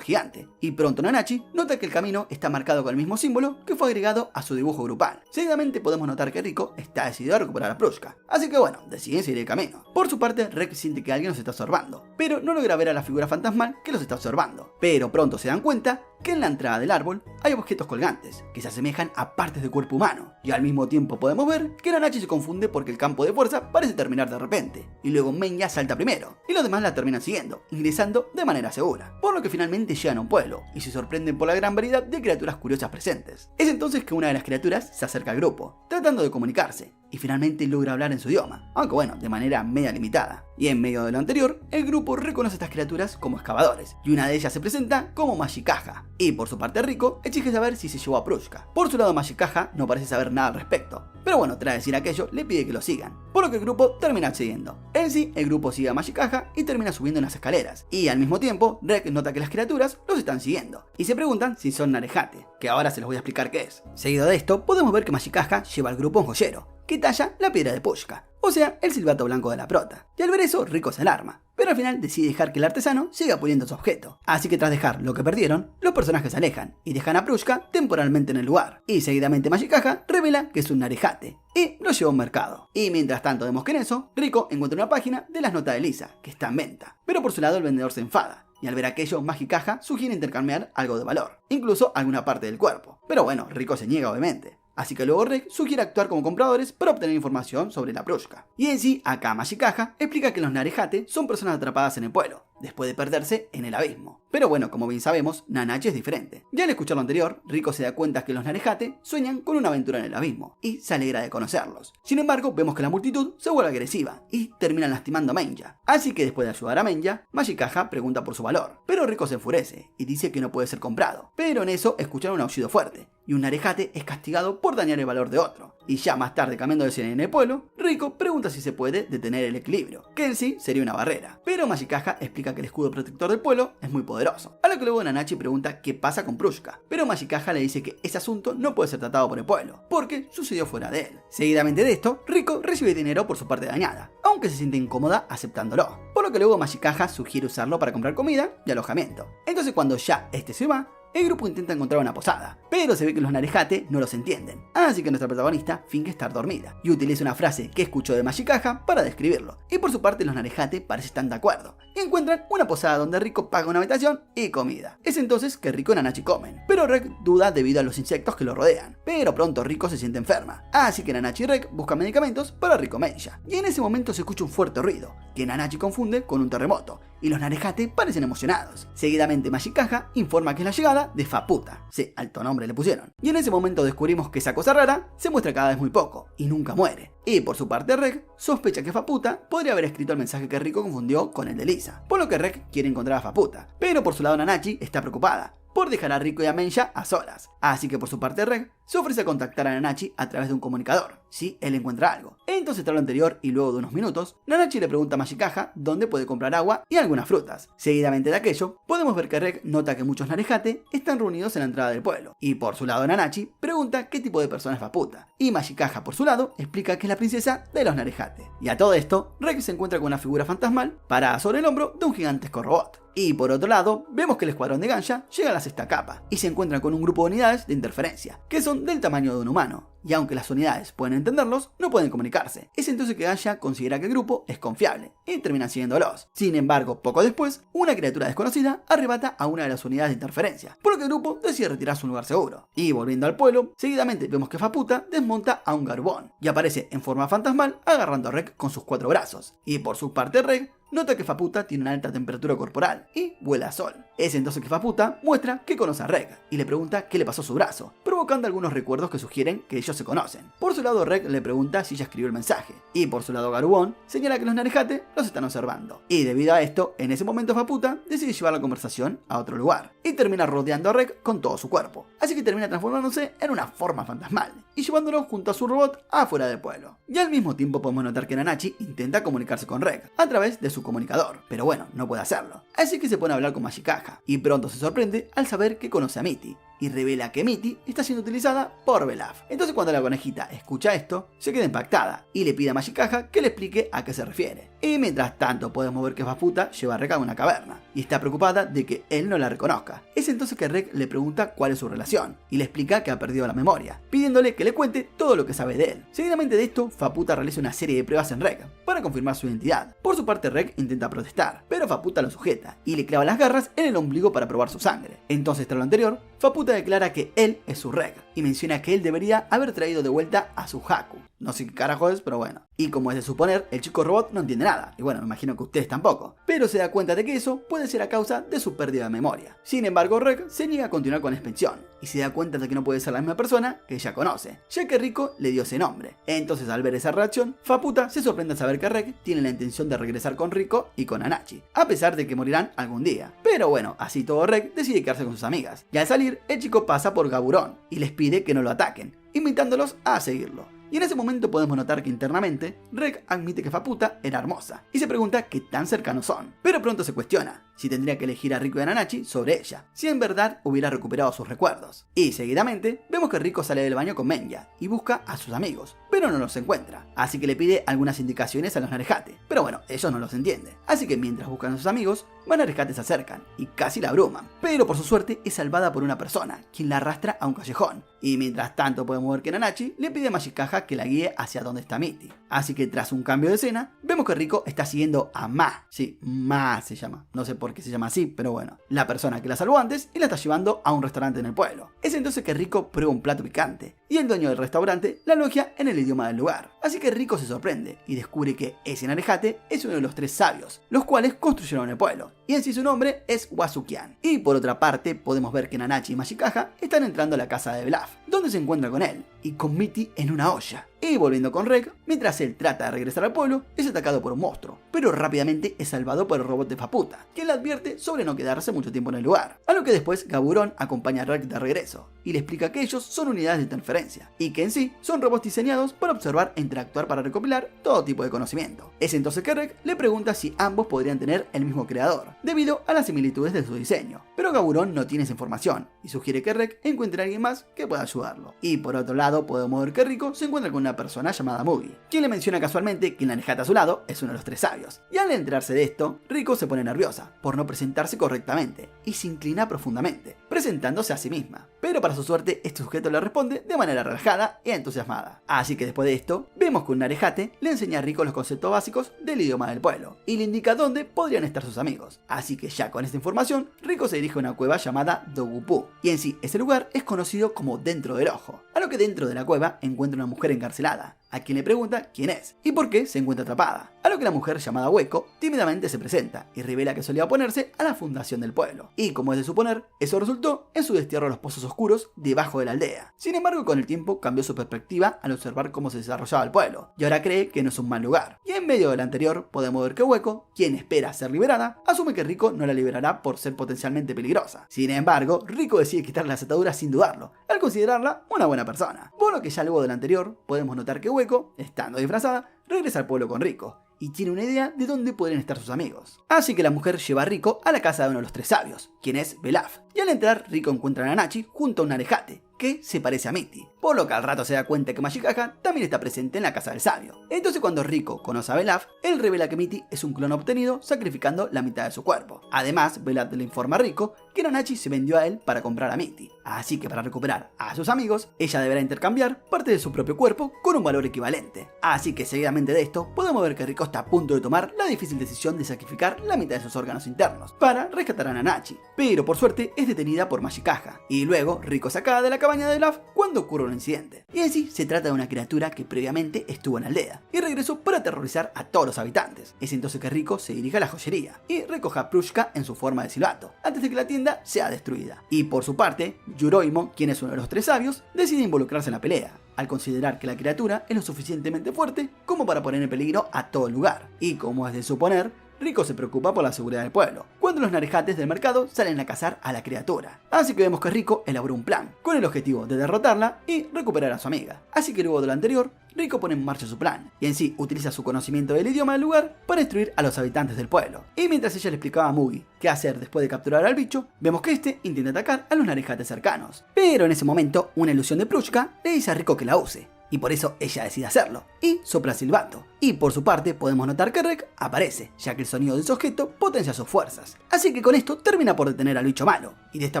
Speaker 1: gigante, y pronto Nanachi nota que el camino está marcado con el mismo símbolo que fue agregado a su dibujo grupal. Seguidamente podemos notar que Rico está decidido a recuperar a Prushka, así que bueno, deciden seguir el camino. Por su parte, Reg siente que alguien los está observando, pero no logra ver a la figura fantasmal que los está observando. Pero pronto se dan cuenta que en la entrada del árbol hay objetos colgantes que se asemejan a partes de cuerpo humano, y al mismo tiempo podemos ver que Nanachi se confunde porque el campo de fuerza parece terminar de repente, y luego Menya salta primero, y los demás la terminan siguiendo, ingresando de manera segura, por lo que finalmente llegan a un pueblo, y se sorprenden por la gran variedad de criaturas curiosas presentes. Es entonces que una de las criaturas se acerca al grupo, tratando de comunicarse, y finalmente logra hablar en su idioma, aunque bueno, de manera media limitada. Y en medio de lo anterior, el grupo reconoce a estas criaturas como excavadores, y una de ellas se presenta como Mashikaja. Y por su parte Rico exige saber si se llevó a Prushka. Por su lado Mashikaja no parece saber nada al respecto, pero bueno, tras decir aquello le pide que lo sigan, por lo que el grupo termina accediendo. En sí, el grupo sigue a Mashikaja y termina subiendo en las escaleras, y al mismo tiempo Reg nota que las criaturas los están siguiendo, y se preguntan si son Narejate, que ahora se los voy a explicar qué es. Seguido de esto, podemos ver que Mashikaja lleva al grupo a un joyero, que talla la piedra de Prushka, o sea, el silbato blanco de la prota. Y al ver eso, Rico se alarma, pero al final decide dejar que el artesano siga puliendo su objeto. Así que tras dejar lo que perdieron, los personajes se alejan y dejan a Prushka temporalmente en el lugar. Y seguidamente Mashikaja revela que es un Narejate y lo lleva a un mercado. Y mientras tanto vemos que en eso, Rico encuentra una página de las notas de Lisa, que está en venta. Pero por su lado el vendedor se enfada, y al ver aquello, Mashikaja sugiere intercambiar algo de valor, incluso alguna parte del cuerpo. Pero bueno, Rico se niega obviamente. Así que luego Reg sugiere actuar como compradores para obtener información sobre la Prushka. Y en sí, acá Mashikaja explica que los Narejate son personas atrapadas en el pueblo, después de perderse en el abismo. Pero bueno, como bien sabemos, Nanachi es diferente. Ya al escuchar lo anterior, Rico se da cuenta que los Narejate sueñan con una aventura en el abismo, y se alegra de conocerlos. Sin embargo, vemos que la multitud se vuelve agresiva, y terminan lastimando a Menya. Así que después de ayudar a Menya, Mashikaja pregunta por su valor, pero Rico se enfurece, y dice que no puede ser comprado. Pero en eso escuchan un aullido fuerte, y un Narejate es castigado por dañar el valor de otro. Y ya más tarde, cambiando de escena en el pueblo, Rico pregunta si se puede detener el equilibrio, que en sí sería una barrera. Pero Mashikaja explica que el escudo protector del pueblo es muy poderoso. A lo que luego Nanachi pregunta qué pasa con Prushka, pero Mashikaja le dice que ese asunto no puede ser tratado por el pueblo, porque sucedió fuera de él. Seguidamente de esto, Rico recibe dinero por su parte dañada, aunque se siente incómoda aceptándolo, por lo que luego Mashikaja sugiere usarlo para comprar comida y alojamiento. Entonces cuando ya este se va, el grupo intenta encontrar una posada, pero se ve que los Narejate no los entienden, así que nuestra protagonista finge estar dormida, y utiliza una frase que escuchó de Mashikaja para describirlo, y por su parte los Narejate parecen estar de acuerdo, y encuentran una posada donde Rico paga una habitación y comida. Es entonces que Rico y Nanachi comen, pero Reg duda debido a los insectos que lo rodean, pero pronto Rico se siente enferma, así que Nanachi y Reg buscan medicamentos para Rico Menya, y en ese momento se escucha un fuerte ruido, que Nanachi confunde con un terremoto, y los Narejate parecen emocionados. Seguidamente Mashikaja informa que es la llegada de Faputa, sí, alto nombre le pusieron, y en ese momento descubrimos que esa cosa rara se muestra cada vez muy poco, y nunca muere. Y por su parte Reg sospecha que Faputa podría haber escrito el mensaje que Rico confundió con el de Lisa, por lo que Reg quiere encontrar a Faputa, pero por su lado Nanachi está preocupada por dejar a Rico y a Menya a solas, así que por su parte Reg se ofrece a contactar a Nanachi a través de un comunicador, si él encuentra algo. Entonces tras lo anterior y luego de unos minutos, Nanachi le pregunta a Mashikaja dónde puede comprar agua y algunas frutas. Seguidamente de aquello, podemos ver que Reg nota que muchos Narejate están reunidos en la entrada del pueblo, y por su lado Nanachi pregunta qué tipo de persona es Faputa, y Mashikaja por su lado explica que es la princesa de los Narejate. Y a todo esto, Reg se encuentra con una figura fantasmal parada sobre el hombro de un gigantesco robot. Y por otro lado, vemos que el escuadrón de Gansha llega a la sexta capa y se encuentran con un grupo de unidades de interferencia, que son del tamaño de un humano. y aunque las unidades pueden entenderlos, no pueden comunicarse. Es entonces que Gaia considera que el grupo es confiable y termina siguiéndolos. Sin embargo, poco después, una criatura desconocida arrebata a una de las unidades de interferencia, por lo que el grupo decide retirarse a un lugar seguro. Y volviendo al pueblo, seguidamente vemos que Faputa desmonta a un Garubón y aparece en forma fantasmal agarrando a Reg con sus 4 brazos. Y por su parte Reg nota que Faputa tiene una alta temperatura corporal y vuela a sol. Es entonces que Faputa muestra que conoce a Reg y le pregunta qué le pasó a su brazo, provocando algunos recuerdos que sugieren que ellos se conocen. Por su lado Reg le pregunta si ella escribió el mensaje, y por su lado Garubón señala que los Narejate los están observando. Y debido a esto, en ese momento Faputa decide llevar la conversación a otro lugar, y termina rodeando a Reg con todo su cuerpo. Así que termina transformándose en una forma fantasmal, y llevándolo junto a su robot afuera del pueblo. Y al mismo tiempo podemos notar que Nanachi intenta comunicarse con Reg a través de su comunicador, pero bueno, no puede hacerlo. Así que se pone a hablar con Magikaja, y pronto se sorprende al saber que conoce a Mitty, y revela que Mitty está siendo utilizada por Belaf. Entonces cuando la conejita escucha esto, se queda impactada, y le pide a Magikaja que le explique a qué se refiere. Y mientras tanto podemos ver que Faputa lleva a Reg a una caverna, y está preocupada de que él no la reconozca. Es entonces que Reg le pregunta cuál es su relación, y le explica que ha perdido la memoria, pidiéndole que le cuente todo lo que sabe de él. Seguidamente de esto, Faputa realiza una serie de pruebas en Reg, para confirmar su identidad. Por su parte Reg intenta protestar, pero Faputa lo sujeta, y le clava las garras en el ombligo para probar su sangre. Entonces tras lo anterior, Faputa declara que él es su Reg, y menciona que él debería haber traído de vuelta a su Haku. No sé qué carajo es, pero bueno. Y como es de suponer, el chico robot no entiende nada, y bueno, me imagino que ustedes tampoco, pero se da cuenta de que eso puede ser a causa de su pérdida de memoria. Sin embargo, Reg se niega a continuar con la inspección, y se da cuenta de que no puede ser la misma persona que ella conoce, ya que Rico le dio ese nombre. Entonces al ver esa reacción, Faputa se sorprende al saber que Reg tiene la intención de regresar con Rico y con Anachi, a pesar de que morirán algún día. Pero bueno, así todo Reg decide quedarse con sus amigas, y al salir, el chico pasa por Gaburón, y les pide que no lo ataquen, invitándolos a seguirlo. Y en ese momento podemos notar que internamente, Reg admite que Faputa era hermosa, y se pregunta qué tan cercanos son. Pero pronto se cuestiona si tendría que elegir a Rico y a Nanachi sobre ella, si en verdad hubiera recuperado sus recuerdos. Y seguidamente, vemos que Rico sale del baño con Menya, y busca a sus amigos, pero no los encuentra, así que le pide algunas indicaciones a los Narejate, pero bueno, ellos no los entienden. Así que mientras buscan a sus amigos, más Narejate se acercan, y casi la abruman, pero por su suerte es salvada por una persona, quien la arrastra a un callejón. Y mientras tanto podemos ver que Nanachi le pide a Magikaja que la guíe hacia donde está Mitty. Así que tras un cambio de escena, vemos que Rico está siguiendo a Ma. Sí, Ma se llama. No sé por qué se llama así, pero bueno. La persona que la salvó antes y la está llevando a un restaurante en el pueblo. Es entonces que Rico prueba un plato picante, y el dueño del restaurante la elogia en el idioma del lugar. Así que Rico se sorprende y descubre que ese Narejate es uno de los 3 sabios, los cuales construyeron el pueblo, y en sí su nombre es Wasukian. Y por otra parte, podemos ver que Nanachi y Magikaja están entrando a la casa de Belaf, donde se encuentra con él, y con Mitty en una olla. Y volviendo con Reg, mientras él trata de regresar al pueblo, es atacado por un monstruo, pero rápidamente es salvado por el robot de Faputa, que le advierte sobre no quedarse mucho tiempo en el lugar. A lo que después Gaburón acompaña a Reg de regreso, y le explica que ellos son unidades de interferencia, y que en sí son robots diseñados para observar e interactuar para recopilar todo tipo de conocimiento. Es entonces que Reg le pregunta si ambos podrían tener el mismo creador, debido a las similitudes de su diseño, pero Gaburón no tiene esa información, y sugiere que Reg encuentre a alguien más que pueda ayudarlo. Y por otro lado, podemos ver que Rico se encuentra con una persona llamada Mugi, quien le menciona casualmente que la Narejate a su lado es uno de los 3 sabios. Y al enterarse de esto, Rico se pone nerviosa por no presentarse correctamente y se inclina profundamente, presentándose a sí misma. Pero para su suerte, este sujeto le responde de manera relajada y entusiasmada. Así que después de esto, vemos que un Narejate le enseña a Rico los conceptos básicos del idioma del pueblo y le indica dónde podrían estar sus amigos. Así que ya con esta información, Rico se dirige a una cueva llamada Dogupu, y en sí ese lugar es conocido como Dentro del Ojo, a lo que dentro de la cueva encuentra una mujer encarcelada, a quien le pregunta quién es y por qué se encuentra atrapada, a lo que la mujer llamada Hueco tímidamente se presenta y revela que solía oponerse a la fundación del pueblo, y como es de suponer, eso resultó en su destierro a los pozos oscuros debajo de la aldea. Sin embargo, con el tiempo cambió su perspectiva al observar cómo se desarrollaba el pueblo, y ahora cree que no es un mal lugar. Y en medio del anterior podemos ver que Hueco, quien espera ser liberada, asume que Rico no la liberará por ser potencialmente peligrosa. Sin embargo, Rico decide quitarle las ataduras sin dudarlo, al considerarla una buena persona, por lo que ya luego del anterior podemos notar que Hueco, estando disfrazada, regresa al pueblo con Rico, y tiene una idea de dónde podrían estar sus amigos. Así que la mujer lleva a Rico a la casa de uno de los 3 sabios, quien es Belaf, y al entrar Rico encuentra a Nanachi junto a un Narejate, que se parece a Mitty, por lo que al rato se da cuenta que Magikaja también está presente en la casa del sabio. Entonces cuando Rico conoce a Belaf, él revela que Mitty es un clon obtenido sacrificando la mitad de su cuerpo. Además, Belaf le informa a Rico que Nanachi se vendió a él para comprar a Mitty, así que para recuperar a sus amigos, ella deberá intercambiar parte de su propio cuerpo con un valor equivalente. Así que seguidamente de esto, podemos ver que Rico está a punto de tomar la difícil decisión de sacrificar la mitad de sus órganos internos para rescatar a Nanachi, pero por suerte es detenida por Magikaja, y luego Rico es sacada de la cabaña de Belaf cuando ocurre un incidente. Y en sí se trata de una criatura que previamente estuvo en la aldea y regresó para aterrorizar a todos los habitantes. Es entonces que Rico se dirige a la joyería y recoge a Prushka en su forma de silbato, antes de que la tienda sea destruida. Y por su parte, Yuroimo, quien es uno de los tres sabios, decide involucrarse en la pelea, al considerar que la criatura es lo suficientemente fuerte como para poner en peligro a todo el lugar. Y como es de suponer, Rico se preocupa por la seguridad del pueblo, cuando los narejates del mercado salen a cazar a la criatura. Así que vemos que Rico elaboró un plan, con el objetivo de derrotarla y recuperar a su amiga. Así que luego de lo anterior, Rico pone en marcha su plan, y en sí utiliza su conocimiento del idioma del lugar para instruir a los habitantes del pueblo. Y mientras ella le explicaba a Mugi qué hacer después de capturar al bicho, vemos que este intenta atacar a los narejates cercanos. Pero en ese momento, una ilusión de Prushka le dice a Rico que la use, y por eso ella decide hacerlo, y sopla silbato. Y por su parte podemos notar que Rek aparece, ya que el sonido de su objeto potencia sus fuerzas. Así que con esto termina por detener al bicho malo, y de esta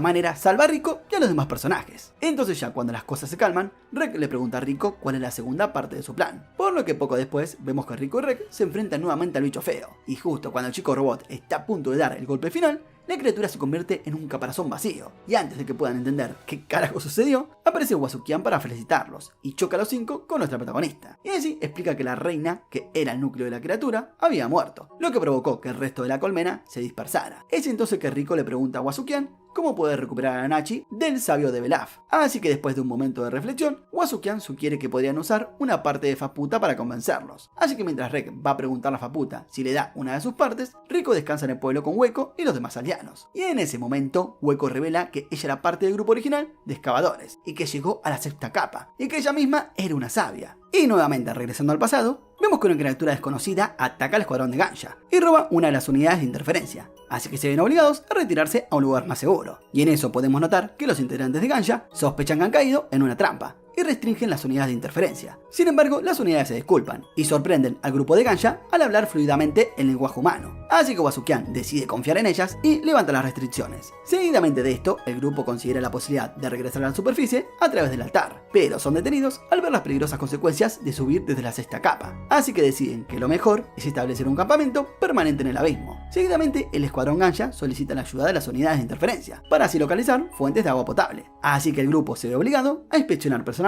Speaker 1: manera salva a Rico y a los demás personajes. Entonces ya cuando las cosas se calman, Rek le pregunta a Rico cuál es la segunda parte de su plan, por lo que poco después vemos que Rico y Rek se enfrentan nuevamente al bicho feo, y justo cuando el chico robot está a punto de dar el golpe final, la criatura se convierte en un caparazón vacío, y antes de que puedan entender qué carajo sucedió, aparece Wasukian para felicitarlos, y choca a los 5 con nuestra protagonista. Y así explica que la reina, que era el núcleo de la criatura, había muerto, lo que provocó que el resto de la colmena se dispersara. Es entonces que Rico le pregunta a Wasukian cómo poder recuperar a Nanachi del sabio de Belaf. Así que después de un momento de reflexión, Wasukian sugiere que podrían usar una parte de Faputa para convencerlos. Así que mientras Rek va a preguntarle a Faputa si le da una de sus partes, Rico descansa en el pueblo con Hueco y los demás aldeanos. Y en ese momento, Hueco revela que ella era parte del grupo original de excavadores, y que llegó a la sexta capa, y que ella misma era una sabia. Y nuevamente regresando al pasado, vemos que una criatura desconocida ataca al escuadrón de Gansha y roba una de las unidades de interferencia, así que se ven obligados a retirarse a un lugar más seguro. Y en eso podemos notar que los integrantes de Gansha sospechan que han caído en una trampa y restringen las unidades de interferencia. Sin embargo, las unidades se disculpan y sorprenden al grupo de Gansha al hablar fluidamente el lenguaje humano. Así que Wasukian decide confiar en ellas y levanta las restricciones. Seguidamente de esto, el grupo considera la posibilidad de regresar a la superficie a través del altar, pero son detenidos al ver las peligrosas consecuencias de subir desde la sexta capa. Así que deciden que lo mejor es establecer un campamento permanente en el abismo. Seguidamente, el escuadrón Gansha solicita la ayuda de las unidades de interferencia para así localizar fuentes de agua potable. Así que el grupo se ve obligado a inspeccionar personalmente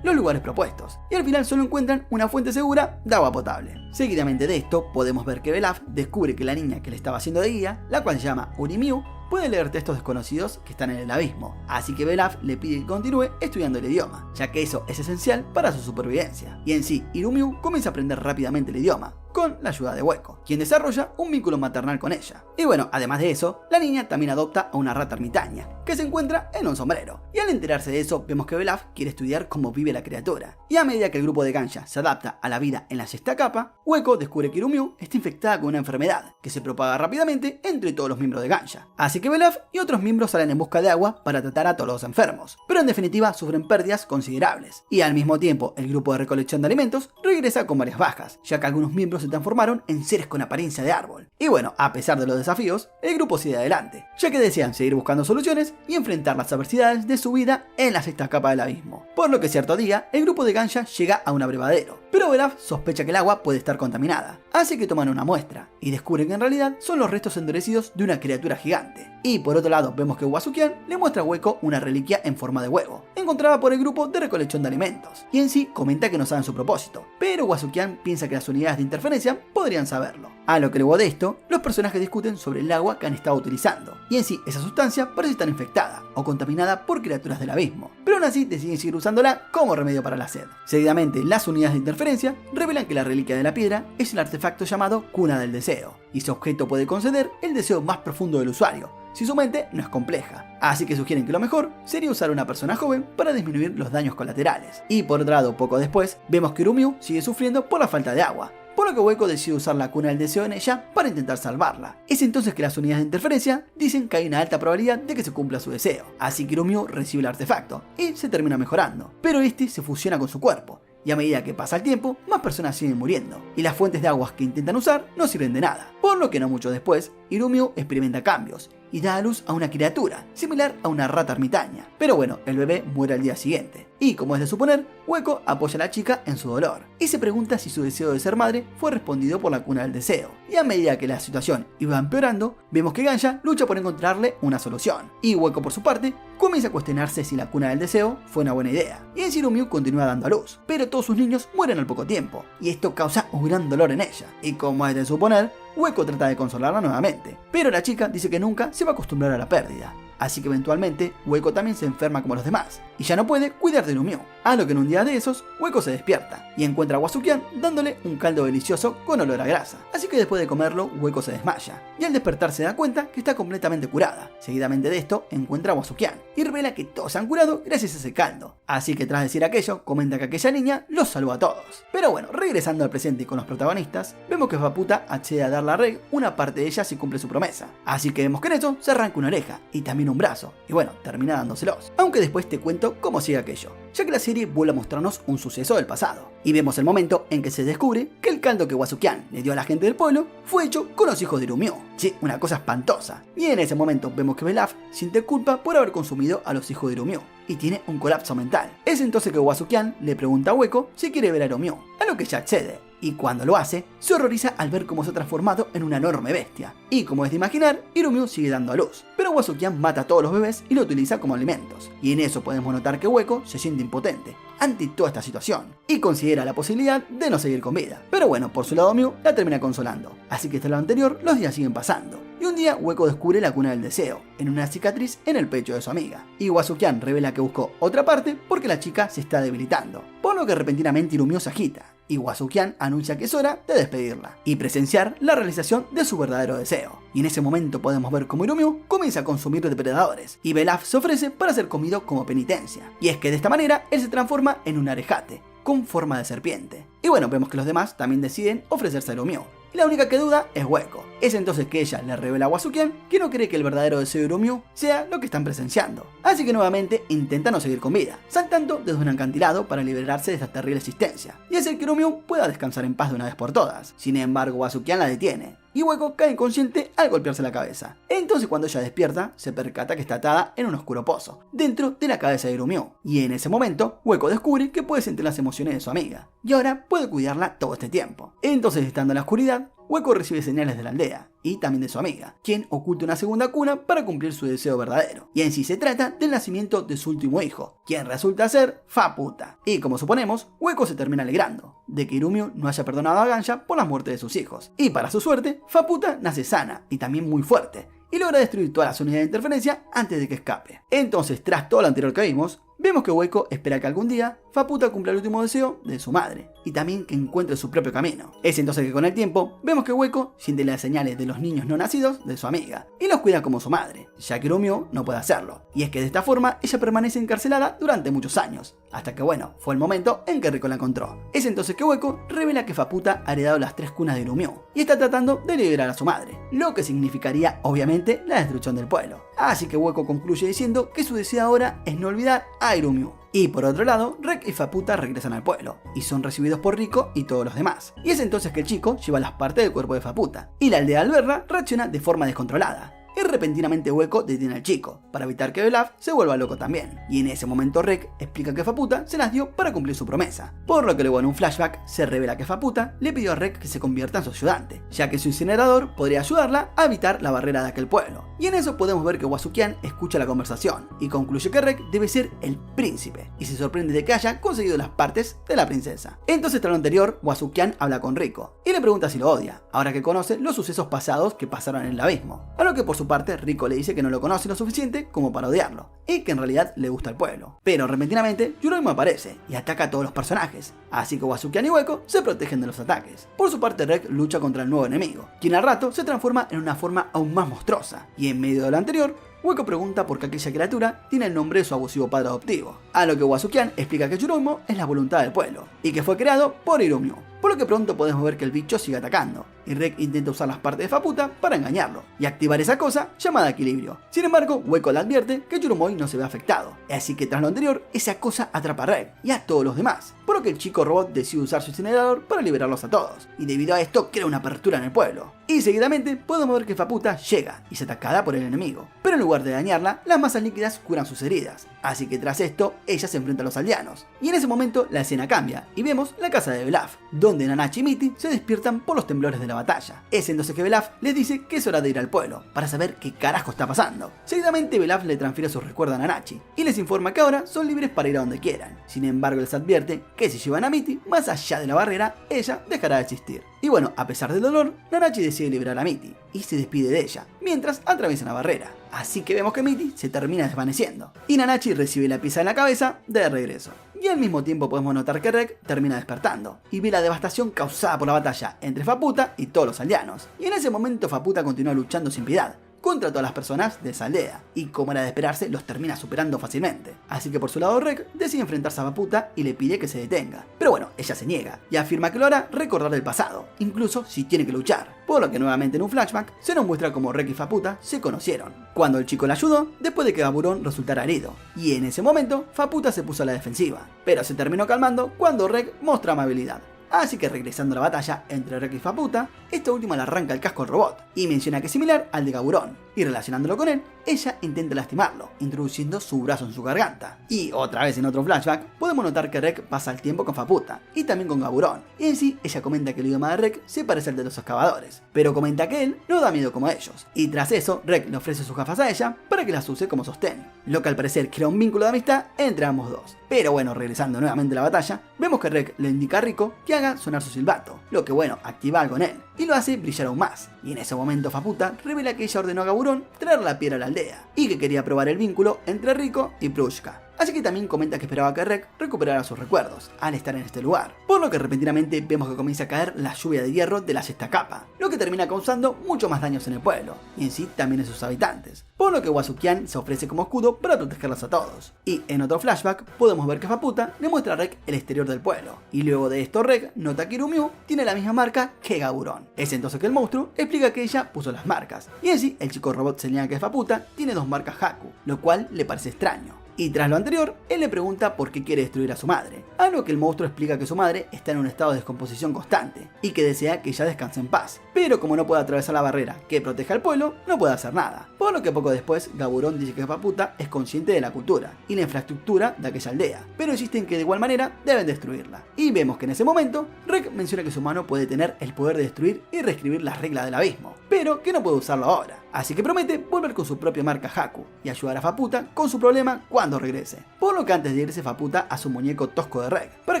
Speaker 1: los lugares propuestos, y al final solo encuentran una fuente segura de agua potable. Seguidamente de esto, podemos ver que Belaf descubre que la niña que le estaba haciendo de guía, la cual se llama Urimiu, puede leer textos desconocidos que están en el abismo, así que Belaf le pide que continúe estudiando el idioma, ya que eso es esencial para su supervivencia. Y en sí, Irumiu comienza a aprender rápidamente el idioma, con la ayuda de Hueco, quien desarrolla un vínculo maternal con ella. Y bueno, además de eso, la niña también adopta a una rata ermitaña, que se encuentra en un sombrero. Y al enterarse de eso, vemos que Belaf quiere estudiar cómo vive la criatura. Y a medida que el grupo de Gansha se adapta a la vida en la sexta capa, Hueco descubre que Irumiu está infectada con una enfermedad, que se propaga rápidamente entre todos los miembros de Gansha. Así que Belaf y otros miembros salen en busca de agua para tratar a todos los enfermos, pero en definitiva sufren pérdidas considerables. Y al mismo tiempo, el grupo de recolección de alimentos regresa con varias bajas, ya que algunos miembros se transformaron en seres con apariencia de árbol. Y bueno, a pesar de los desafíos, el grupo sigue adelante, ya que desean seguir buscando soluciones y enfrentar las adversidades de su vida en la sexta capa del abismo. Por lo que cierto día, el grupo de Gansha llega a un abrevadero, pero Belaf sospecha que el agua puede estar contaminada, así que toman una muestra y descubren que en realidad son los restos endurecidos de una criatura gigante. Y por otro lado, vemos que Wasukian le muestra a Hueco una reliquia en forma de huevo, encontrada por el grupo de recolección de alimentos, y en sí comenta que no saben su propósito, pero Wasukian piensa que las unidades de interferencia podrían saberlo. A lo que luego de esto, los personajes discuten sobre el agua que han estado utilizando, y en sí esa sustancia parece estar infectada o contaminada por criaturas del abismo, pero aún así deciden seguir usándola como remedio para la sed. Seguidamente, las unidades de interferencia revelan que la reliquia de la piedra es el artefacto llamado Cuna del Deseo, y su objeto puede conceder el deseo más profundo del usuario, si su mente no es compleja. Así que sugieren que lo mejor sería usar a una persona joven para disminuir los daños colaterales. Y por otro lado, poco después, vemos que Irumiu sigue sufriendo por la falta de agua, por lo que Hueco decide usar la cuna del deseo en ella para intentar salvarla. Es entonces que las unidades de interferencia dicen que hay una alta probabilidad de que se cumpla su deseo, así que Irumio recibe el artefacto y se termina mejorando, pero este se fusiona con su cuerpo. Y a medida que pasa el tiempo, más personas siguen muriendo, y las fuentes de aguas que intentan usar no sirven de nada. Por lo que no mucho después, Irumio experimenta cambios, y da a luz a una criatura, similar a una rata ermitaña. Pero bueno, el bebé muere al día siguiente. Y como es de suponer, Hueco apoya a la chica en su dolor, y se pregunta si su deseo de ser madre fue respondido por la cuna del deseo. Y a medida que la situación iba empeorando, vemos que Ganya lucha por encontrarle una solución. Y Hueco por su parte, comienza a cuestionarse si la cuna del deseo fue una buena idea. Y en Irumio continúa dando a luz, pero todos sus niños mueren al poco tiempo, y esto causa un gran dolor en ella. Y como es de suponer, Hueco trata de consolarla nuevamente, pero la chica dice que nunca se va a acostumbrar a la pérdida. Así que eventualmente Hueco también se enferma como los demás, y ya no puede cuidar de Irumio. A lo que en un día de esos, Hueco se despierta, y encuentra a Wasukian dándole un caldo delicioso con olor a grasa. Así que después de comerlo, Hueco se desmaya, y al despertar se da cuenta que está completamente curada. Seguidamente de esto, encuentra a Wasukian, y revela que todos se han curado gracias a ese caldo. Así que tras decir aquello, comenta que aquella niña los salvó a todos. Pero bueno, regresando al presente y con los protagonistas, vemos que Faputa accede a darle a Reg una parte de ella si cumple su promesa. Así que vemos que en eso se arranca una oreja, y también un brazo, y bueno, termina dándoselos. Aunque después te cuento cómo sigue aquello, ya que la serie vuelve a mostrarnos un suceso del pasado. Y vemos el momento en que se descubre que el caldo que Wasukian le dio a la gente del pueblo fue hecho con los hijos de Irumio. Sí, una cosa espantosa. Y en ese momento vemos que Belaf siente culpa por haber consumido a los hijos de Irumio, y tiene un colapso mental. Es entonces que Wasukian le pregunta a Hueco si quiere ver a Irumio, a lo que ella accede. Y cuando lo hace, se horroriza al ver cómo se ha transformado en una enorme bestia. Y como es de imaginar, Irumio sigue dando a luz, pero Wasukian mata a todos los bebés y lo utiliza como alimentos. Y en eso podemos notar que Hueco se siente impotente ante toda esta situación, y considera la posibilidad de no seguir con vida. Pero bueno, por su lado Miu la termina consolando, así que hasta lo anterior los días siguen pasando. Y un día Hueco descubre la cuna del deseo, en una cicatriz en el pecho de su amiga. Y Wasukian revela que buscó otra parte porque la chica se está debilitando, por lo que repentinamente Irumio se agita, y Wasukian anuncia que es hora de despedirla y presenciar la realización de su verdadero deseo. Y en ese momento podemos ver cómo Irumio comienza a consumir depredadores, y Belaf se ofrece para ser comido como penitencia. Y es que de esta manera él se transforma en un arejate, con forma de serpiente. Y bueno, vemos que los demás también deciden ofrecerse a Irumio, y la única que duda es Hueco. Es entonces que ella le revela a Wasukian que no cree que el verdadero deseo de Irumio sea lo que están presenciando. Así que nuevamente intenta no seguir con vida, saltando desde un acantilado para liberarse de esta terrible existencia, y hacer que Irumio pueda descansar en paz de una vez por todas. Sin embargo, Wasukian la detiene, y Hueco cae inconsciente al golpearse la cabeza. Entonces cuando ella despierta, se percata que está atada en un oscuro pozo, dentro de la cabeza de Irumio. Y en ese momento, Hueco descubre que puede sentir las emociones de su amiga, y ahora puede cuidarla todo este tiempo. Entonces, estando en la oscuridad, Hueco recibe señales de la aldea, y también de su amiga, quien oculta una segunda cuna para cumplir su deseo verdadero. Y en sí se trata del nacimiento de su último hijo, quien resulta ser Faputa. Y como suponemos, Hueco se termina alegrando de que Irumio no haya perdonado a Ganya por la muerte de sus hijos. Y para su suerte, Faputa nace sana y también muy fuerte, y logra destruir todas las unidades de interferencia antes de que escape. Entonces, tras todo lo anterior que vimos, vemos que Hueco espera que algún día Faputa cumpla el último deseo de su madre, y también que encuentre su propio camino. Es entonces que con el tiempo, vemos que Hueco siente las señales de los niños no nacidos de su amiga, y los cuida como su madre, ya que Irumio no puede hacerlo. Y es que de esta forma, ella permanece encarcelada durante muchos años, hasta que bueno, fue el momento en que Rico la encontró. Es entonces que Hueco revela que Faputa ha heredado las 3 cunas de Irumio, y está tratando de liberar a su madre, lo que significaría obviamente la destrucción del pueblo. Así que Hueco concluye diciendo que su deseo ahora es no olvidar a Irumio. Y por otro lado, Rek y Faputa regresan al pueblo, y son recibidos por Rico y todos los demás. Y es entonces que el chico lleva las partes del cuerpo de Faputa, y la aldea al verla reacciona de forma descontrolada. Y repentinamente Hueco detiene al chico, para evitar que Belaf se vuelva loco también. Y en ese momento Rek explica que Faputa se las dio para cumplir su promesa, por lo que luego en un flashback se revela que Faputa le pidió a Rek que se convierta en su ayudante, ya que su incinerador podría ayudarla a evitar la barrera de aquel pueblo. Y en eso podemos ver que Wasukian escucha la conversación, y concluye que Rek debe ser el príncipe, y se sorprende de que haya conseguido las partes de la princesa. Entonces tras lo anterior, Wasukian habla con Rico, y le pregunta si lo odia, ahora que conoce los sucesos pasados que pasaron en el abismo, a lo que por su parte Rico le dice que no lo conoce lo suficiente como para odiarlo, y que en realidad le gusta el pueblo. Pero repentinamente Yuroimo aparece y ataca a todos los personajes, así que Wasukian y Hueco se protegen de los ataques. Por su parte Rek lucha contra el nuevo enemigo, quien al rato se transforma en una forma aún más monstruosa, y en medio de lo anterior Hueco pregunta por qué aquella criatura tiene el nombre de su abusivo padre adoptivo, a lo que Wasukian explica que Yurumo es la voluntad del pueblo, y que fue creado por Irumyu. Por lo que pronto podemos ver que el bicho sigue atacando, y Rek intenta usar las partes de Faputa para engañarlo, y activar esa cosa llamada equilibrio. Sin embargo, Hueco le advierte que Yurumoi no se ve afectado, así que tras lo anterior, esa cosa atrapa a Rek y a todos los demás, por lo que el chico robot decide usar su incinerador para liberarlos a todos, y debido a esto crea una apertura en el pueblo. Y seguidamente podemos ver que Faputa llega y es atacada por el enemigo, pero en lugar de dañarla, las masas líquidas curan sus heridas, así que tras esto, ella se enfrenta a los aldeanos. Y en ese momento la escena cambia, y vemos la casa de Belaf, donde Nanachi y Mitty se despiertan por los temblores de la batalla. Es entonces que Belaf les dice que es hora de ir al pueblo, para saber qué carajo está pasando. Seguidamente Belaf le transfiere sus recuerdos a Nanachi, y les informa que ahora son libres para ir a donde quieran. Sin embargo, les advierte que si llevan a Mitty más allá de la barrera, ella dejará de existir. Y bueno, a pesar del dolor, Nanachi decide liberar a Mitty, y se despide de ella, mientras atraviesan la barrera. Así que vemos que Mitty se termina desvaneciendo, y Nanachi recibe la pieza en la cabeza de regreso. Y al mismo tiempo podemos notar que Rek termina despertando, y ve la devastación causada por la batalla entre Faputa y todos los aldeanos. Y en ese momento Faputa continúa luchando sin piedad contra todas las personas de esa aldea, y como era de esperarse, los termina superando fácilmente. Así que por su lado Rek decide enfrentarse a Faputa y le pide que se detenga. Pero bueno, ella se niega, y afirma que lo hará recordar el pasado, incluso si tiene que luchar. Por lo que nuevamente en un flashback se nos muestra cómo Rek y Faputa se conocieron, cuando el chico la ayudó después de que Gaburon resultara herido, y en ese momento Faputa se puso a la defensiva, pero se terminó calmando cuando Rek mostró amabilidad. Así que regresando a la batalla entre Rek y Faputa, esta última le arranca el casco al robot y menciona que es similar al de Gaburon, y relacionándolo con él, ella intenta lastimarlo, introduciendo su brazo en su garganta. Y otra vez en otro flashback, podemos notar que Rek pasa el tiempo con Faputa y también con Gaburon, y en sí ella comenta que el idioma de Rek se parece al de los excavadores, pero comenta que él no da miedo como ellos, y tras eso Rek le ofrece sus gafas a ella para que las use como sostén, lo que al parecer crea un vínculo de amistad entre ambos dos. Pero bueno, regresando nuevamente a la batalla, vemos que Rek le indica a Rico que haga sonar su silbato, lo que bueno, activa algo en él, y lo hace brillar aún más. Y en ese momento Faputa revela que ella ordenó a Gaburon traer la piedra a la aldea, y que quería probar el vínculo entre Rico y Prushka. Así que también comenta que esperaba que Rek recuperara sus recuerdos al estar en este lugar, por lo que repentinamente vemos que comienza a caer la lluvia de hierro de la sexta capa, lo que termina causando mucho más daños en el pueblo, y en sí también en sus habitantes, por lo que Wasukian se ofrece como escudo para protegerlos a todos. Y en otro flashback podemos ver que Faputa le muestra a Rek el exterior del pueblo, y luego de esto Rek nota que Irumyu tiene la misma marca que Gaburon. Es entonces que el monstruo explica que ella puso las marcas, y en sí el chico robot señala que Faputa tiene dos marcas Haku, lo cual le parece extraño. Y tras lo anterior, él le pregunta por qué quiere destruir a su madre, a lo que el monstruo explica que su madre está en un estado de descomposición constante y que desea que ella descanse en paz, pero como no puede atravesar la barrera que protege al pueblo, no puede hacer nada, por lo que poco después Gaburon dice que Faputa es consciente de la cultura y la infraestructura de aquella aldea, pero insisten que de igual manera deben destruirla. Y vemos que en ese momento, Rek menciona que su mano puede tener el poder de destruir y reescribir las reglas del abismo, pero que no puede usarlo ahora, así que promete volver con su propia marca Haku y ayudar a Faputa con su problema cuando regrese, por lo que antes de irse Faputa a su muñeco tosco de Rek para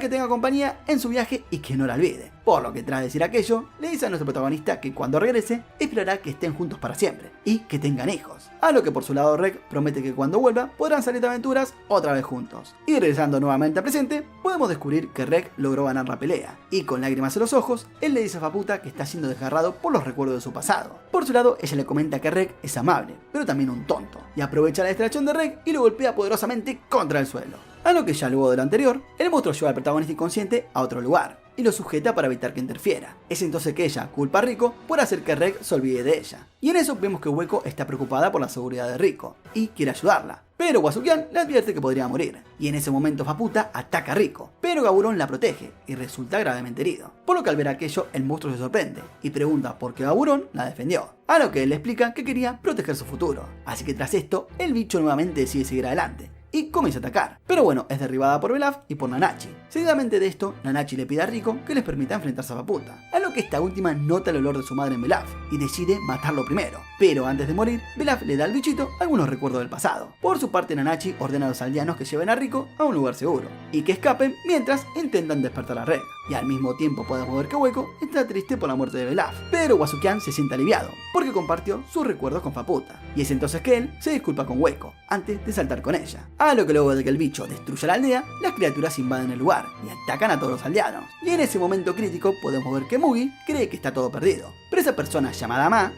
Speaker 1: que tenga compañía en su viaje y que no la olvide, por lo que tras decir aquello le dice a nuestro protagonista que cuando regrese esperará que estén juntos para siempre y que tengan hijos, a lo que por su lado Rek promete que cuando vuelva podrán salir de aventuras otra vez juntos. Y regresando nuevamente al presente, podemos descubrir que Rek logró ganar la pelea y con lágrimas en los ojos él le dice a Faputa que está siendo desgarrado por los recuerdos de su pasado. Por su lado ella le comenta que Rek es amable, pero también un tonto, y aprovecha la distracción de Rek y lo golpea poderosamente contra el suelo. A lo que ya luego de lo anterior, el monstruo lleva al protagonista inconsciente a otro lugar y lo sujeta para evitar que interfiera. Es entonces que ella culpa a Rico por hacer que Rek se olvide de ella. Y en eso vemos que Hueco está preocupada por la seguridad de Rico y quiere ayudarla, pero Wasukian le advierte que podría morir. Y en ese momento Faputa ataca a Rico, pero Gaburon la protege y resulta gravemente herido. Por lo que al ver aquello el monstruo se sorprende y pregunta por qué Gaburon la defendió. A lo que él le explica que quería proteger su futuro. Así que tras esto, el bicho nuevamente decide seguir adelante y comienza a atacar, pero bueno, es derribada por Belaf y por Nanachi. Seguidamente de esto, Nanachi le pide a Rico que les permita enfrentarse a Faputa, a lo que esta última nota el olor de su madre en Belaf y decide matarlo primero. Pero antes de morir, Belaf le da al bichito algunos recuerdos del pasado. Por su parte, Nanachi ordena a los aldeanos que lleven a Rico a un lugar seguro y que escapen mientras intentan despertar a Rek. y al mismo tiempo podemos ver que Hueco está triste por la muerte de Belaf, pero Wasukian se siente aliviado, porque compartió sus recuerdos con Faputa, y es entonces que él se disculpa con Hueco, antes de saltar con ella. A lo que luego de que el bicho destruya la aldea, las criaturas invaden el lugar, y atacan a todos los aldeanos, y en ese momento crítico podemos ver que Mugi cree que está todo perdido, pero esa persona llamada Ma,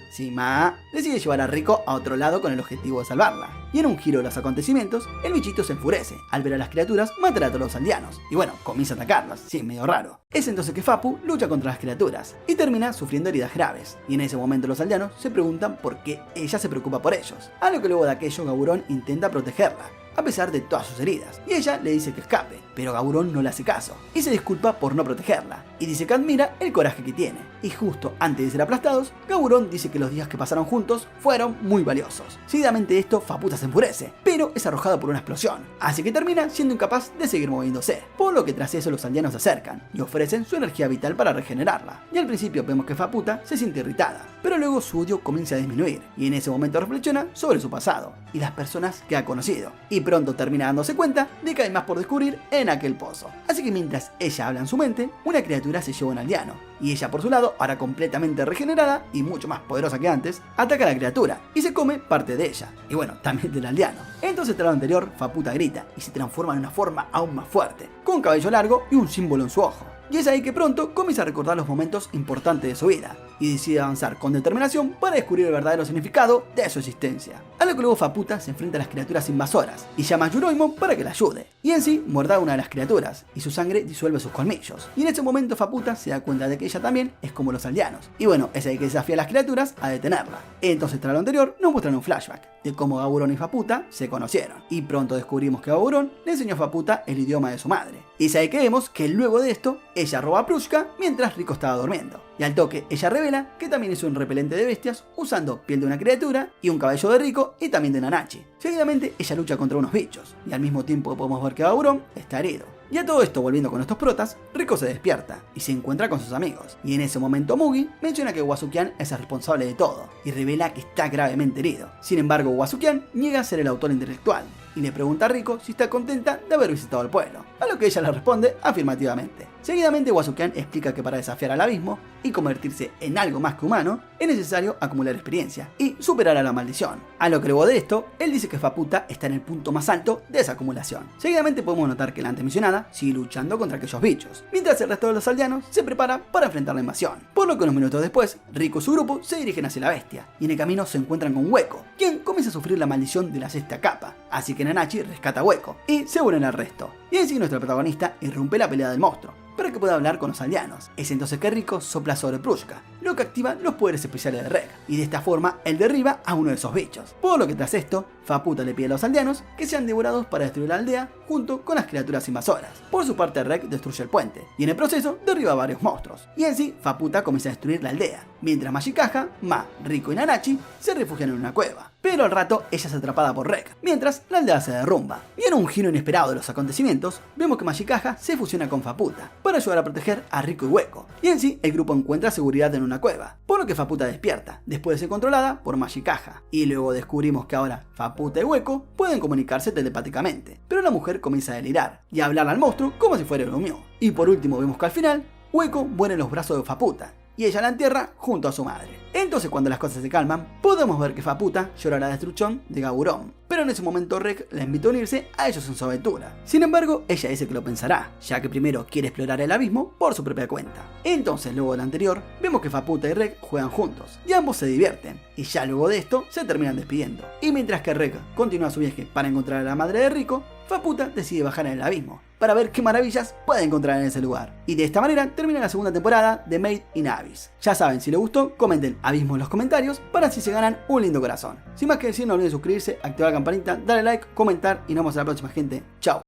Speaker 1: decide llevar a Rico a otro lado con el objetivo de salvarla, y en un giro de los acontecimientos, el bichito se enfurece al ver a las criaturas matar a todos los aldeanos, y bueno, comienza a atacarlas, sí, medio raro. Es entonces que Fapu lucha contra las criaturas, y termina sufriendo heridas graves, y en ese momento los aldeanos se preguntan por qué ella se preocupa por ellos, a lo que luego de aquello Gaburón intenta protegerla, a pesar de todas sus heridas, y ella le dice que escape, pero Gaburón no le hace caso, y se disculpa por no protegerla, y dice que admira el coraje que tiene, y justo antes de ser aplastados, Gaburón dice que los días que pasaron juntos fueron muy valiosos. Seguidamente de esto, Faputa se enfurece, pero es arrojado por una explosión, así que termina siendo incapaz de seguir moviéndose, por lo que tras eso los aldeanos se acercan, y ofrecen su energía vital para regenerarla, y al principio vemos que Faputa se siente irritada, pero luego su odio comienza a disminuir, y en ese momento reflexiona sobre su pasado, y las personas que ha conocido, y pronto termina dándose cuenta de que hay más por descubrir en aquel pozo. Así que mientras ella habla en su mente, una criatura se lleva a un aldeano, y ella por su lado, ahora completamente regenerada y mucho más poderosa que antes, ataca a la criatura y se come parte de ella, y bueno, también del aldeano. Entonces tras lo anterior, Faputa grita y se transforma en una forma aún más fuerte, con cabello largo y un símbolo en su ojo. Y es ahí que pronto comienza a recordar los momentos importantes de su vida, y decide avanzar con determinación para descubrir el verdadero significado de su existencia. A lo que luego Faputa se enfrenta a las criaturas invasoras, y llama a Yuroimon para que la ayude, y en sí muerde a una de las criaturas, y su sangre disuelve sus colmillos. Y en ese momento Faputa se da cuenta de que ella también es como los aldeanos, y bueno, es ahí que desafía a las criaturas a detenerla. Entonces tras lo anterior nos muestran un flashback de cómo Gaburón y Faputa se conocieron, y pronto descubrimos que Gaburón le enseñó a Faputa el idioma de su madre. Y es ahí que vemos que luego de esto, ella roba a Prushka mientras Rico estaba durmiendo. Y al toque, ella revela que también es un repelente de bestias usando piel de una criatura y un cabello de Rico y también de Nanachi. Seguidamente, ella lucha contra unos bichos, y al mismo tiempo podemos ver que Gaburón está herido. Y a todo esto, volviendo con estos protas, Rico se despierta y se encuentra con sus amigos. Y en ese momento Mugi menciona que Wasukian es el responsable de todo y revela que está gravemente herido. Sin embargo, Wasukian niega ser el autor intelectual y le pregunta a Rico si está contenta de haber visitado el pueblo, a lo que ella le responde afirmativamente. Seguidamente Wasukian explica que para desafiar al abismo y convertirse en algo más que humano, es necesario acumular experiencia y superar a la maldición. A lo que luego de esto, él dice que Faputa está en el punto más alto de esa acumulación. Seguidamente podemos notar que la antes mencionada sigue luchando contra aquellos bichos, mientras el resto de los aldeanos se prepara para enfrentar la invasión. Por lo que unos minutos después, Rico y su grupo se dirigen hacia la bestia, y en el camino se encuentran con Hueco, quien comienza a sufrir la maldición de la sexta capa, así que Nanachi rescata a Hueco y se unen al resto. Y así nuestro protagonista irrumpe la pelea del monstruo, para que pueda hablar con los aldeanos. Es entonces que Rico sopla sobre Prushka, lo que activa los poderes especiales de Reg, y de esta forma él derriba a uno de esos bichos. Por lo que tras esto, Faputa le pide a los aldeanos que sean devorados para destruir la aldea junto con las criaturas invasoras. Por su parte, Reg destruye el puente, y en el proceso derriba a varios monstruos. Y en sí, Faputa comienza a destruir la aldea, mientras Mashikaja, Ma, Rico y Nanachi se refugian en una cueva. Pero al rato ella es atrapada por Reg, mientras la aldea se derrumba. Y en un giro inesperado de los acontecimientos, vemos que Mashikaja se fusiona con Faputa para ayudar a proteger a Rico y Hueco. Y en sí, el grupo encuentra seguridad en una cueva, por lo que Faputa despierta, después de ser controlada por Mashikaja. Y luego descubrimos que ahora Faputa y Hueco pueden comunicarse telepáticamente, pero la mujer comienza a delirar y a hablarle al monstruo como si fuera el Lumio. Y por último vemos que al final, Hueco muere en los brazos de Faputa, y ella la entierra junto a su madre. Entonces cuando las cosas se calman, podemos ver que Faputa llora la destrucción de Gaburón, pero en ese momento Reg la invita a unirse a ellos en su aventura. Sin embargo, ella dice que lo pensará, ya que primero quiere explorar el abismo por su propia cuenta. Entonces luego de lo anterior, vemos que Faputa y Reg juegan juntos, y ambos se divierten, y ya luego de esto se terminan despidiendo. Y mientras que Reg continúa su viaje para encontrar a la madre de Rico, Faputa decide bajar en el abismo, para ver qué maravillas puede encontrar en ese lugar. Y de esta manera termina la segunda temporada de Made in Abyss. Ya saben, si les gustó, comenten abismo en los comentarios para así se ganan un lindo corazón. Sin más que decir, no olviden suscribirse, activar la campanita, darle like, comentar y nos vemos en la próxima, gente. Chao.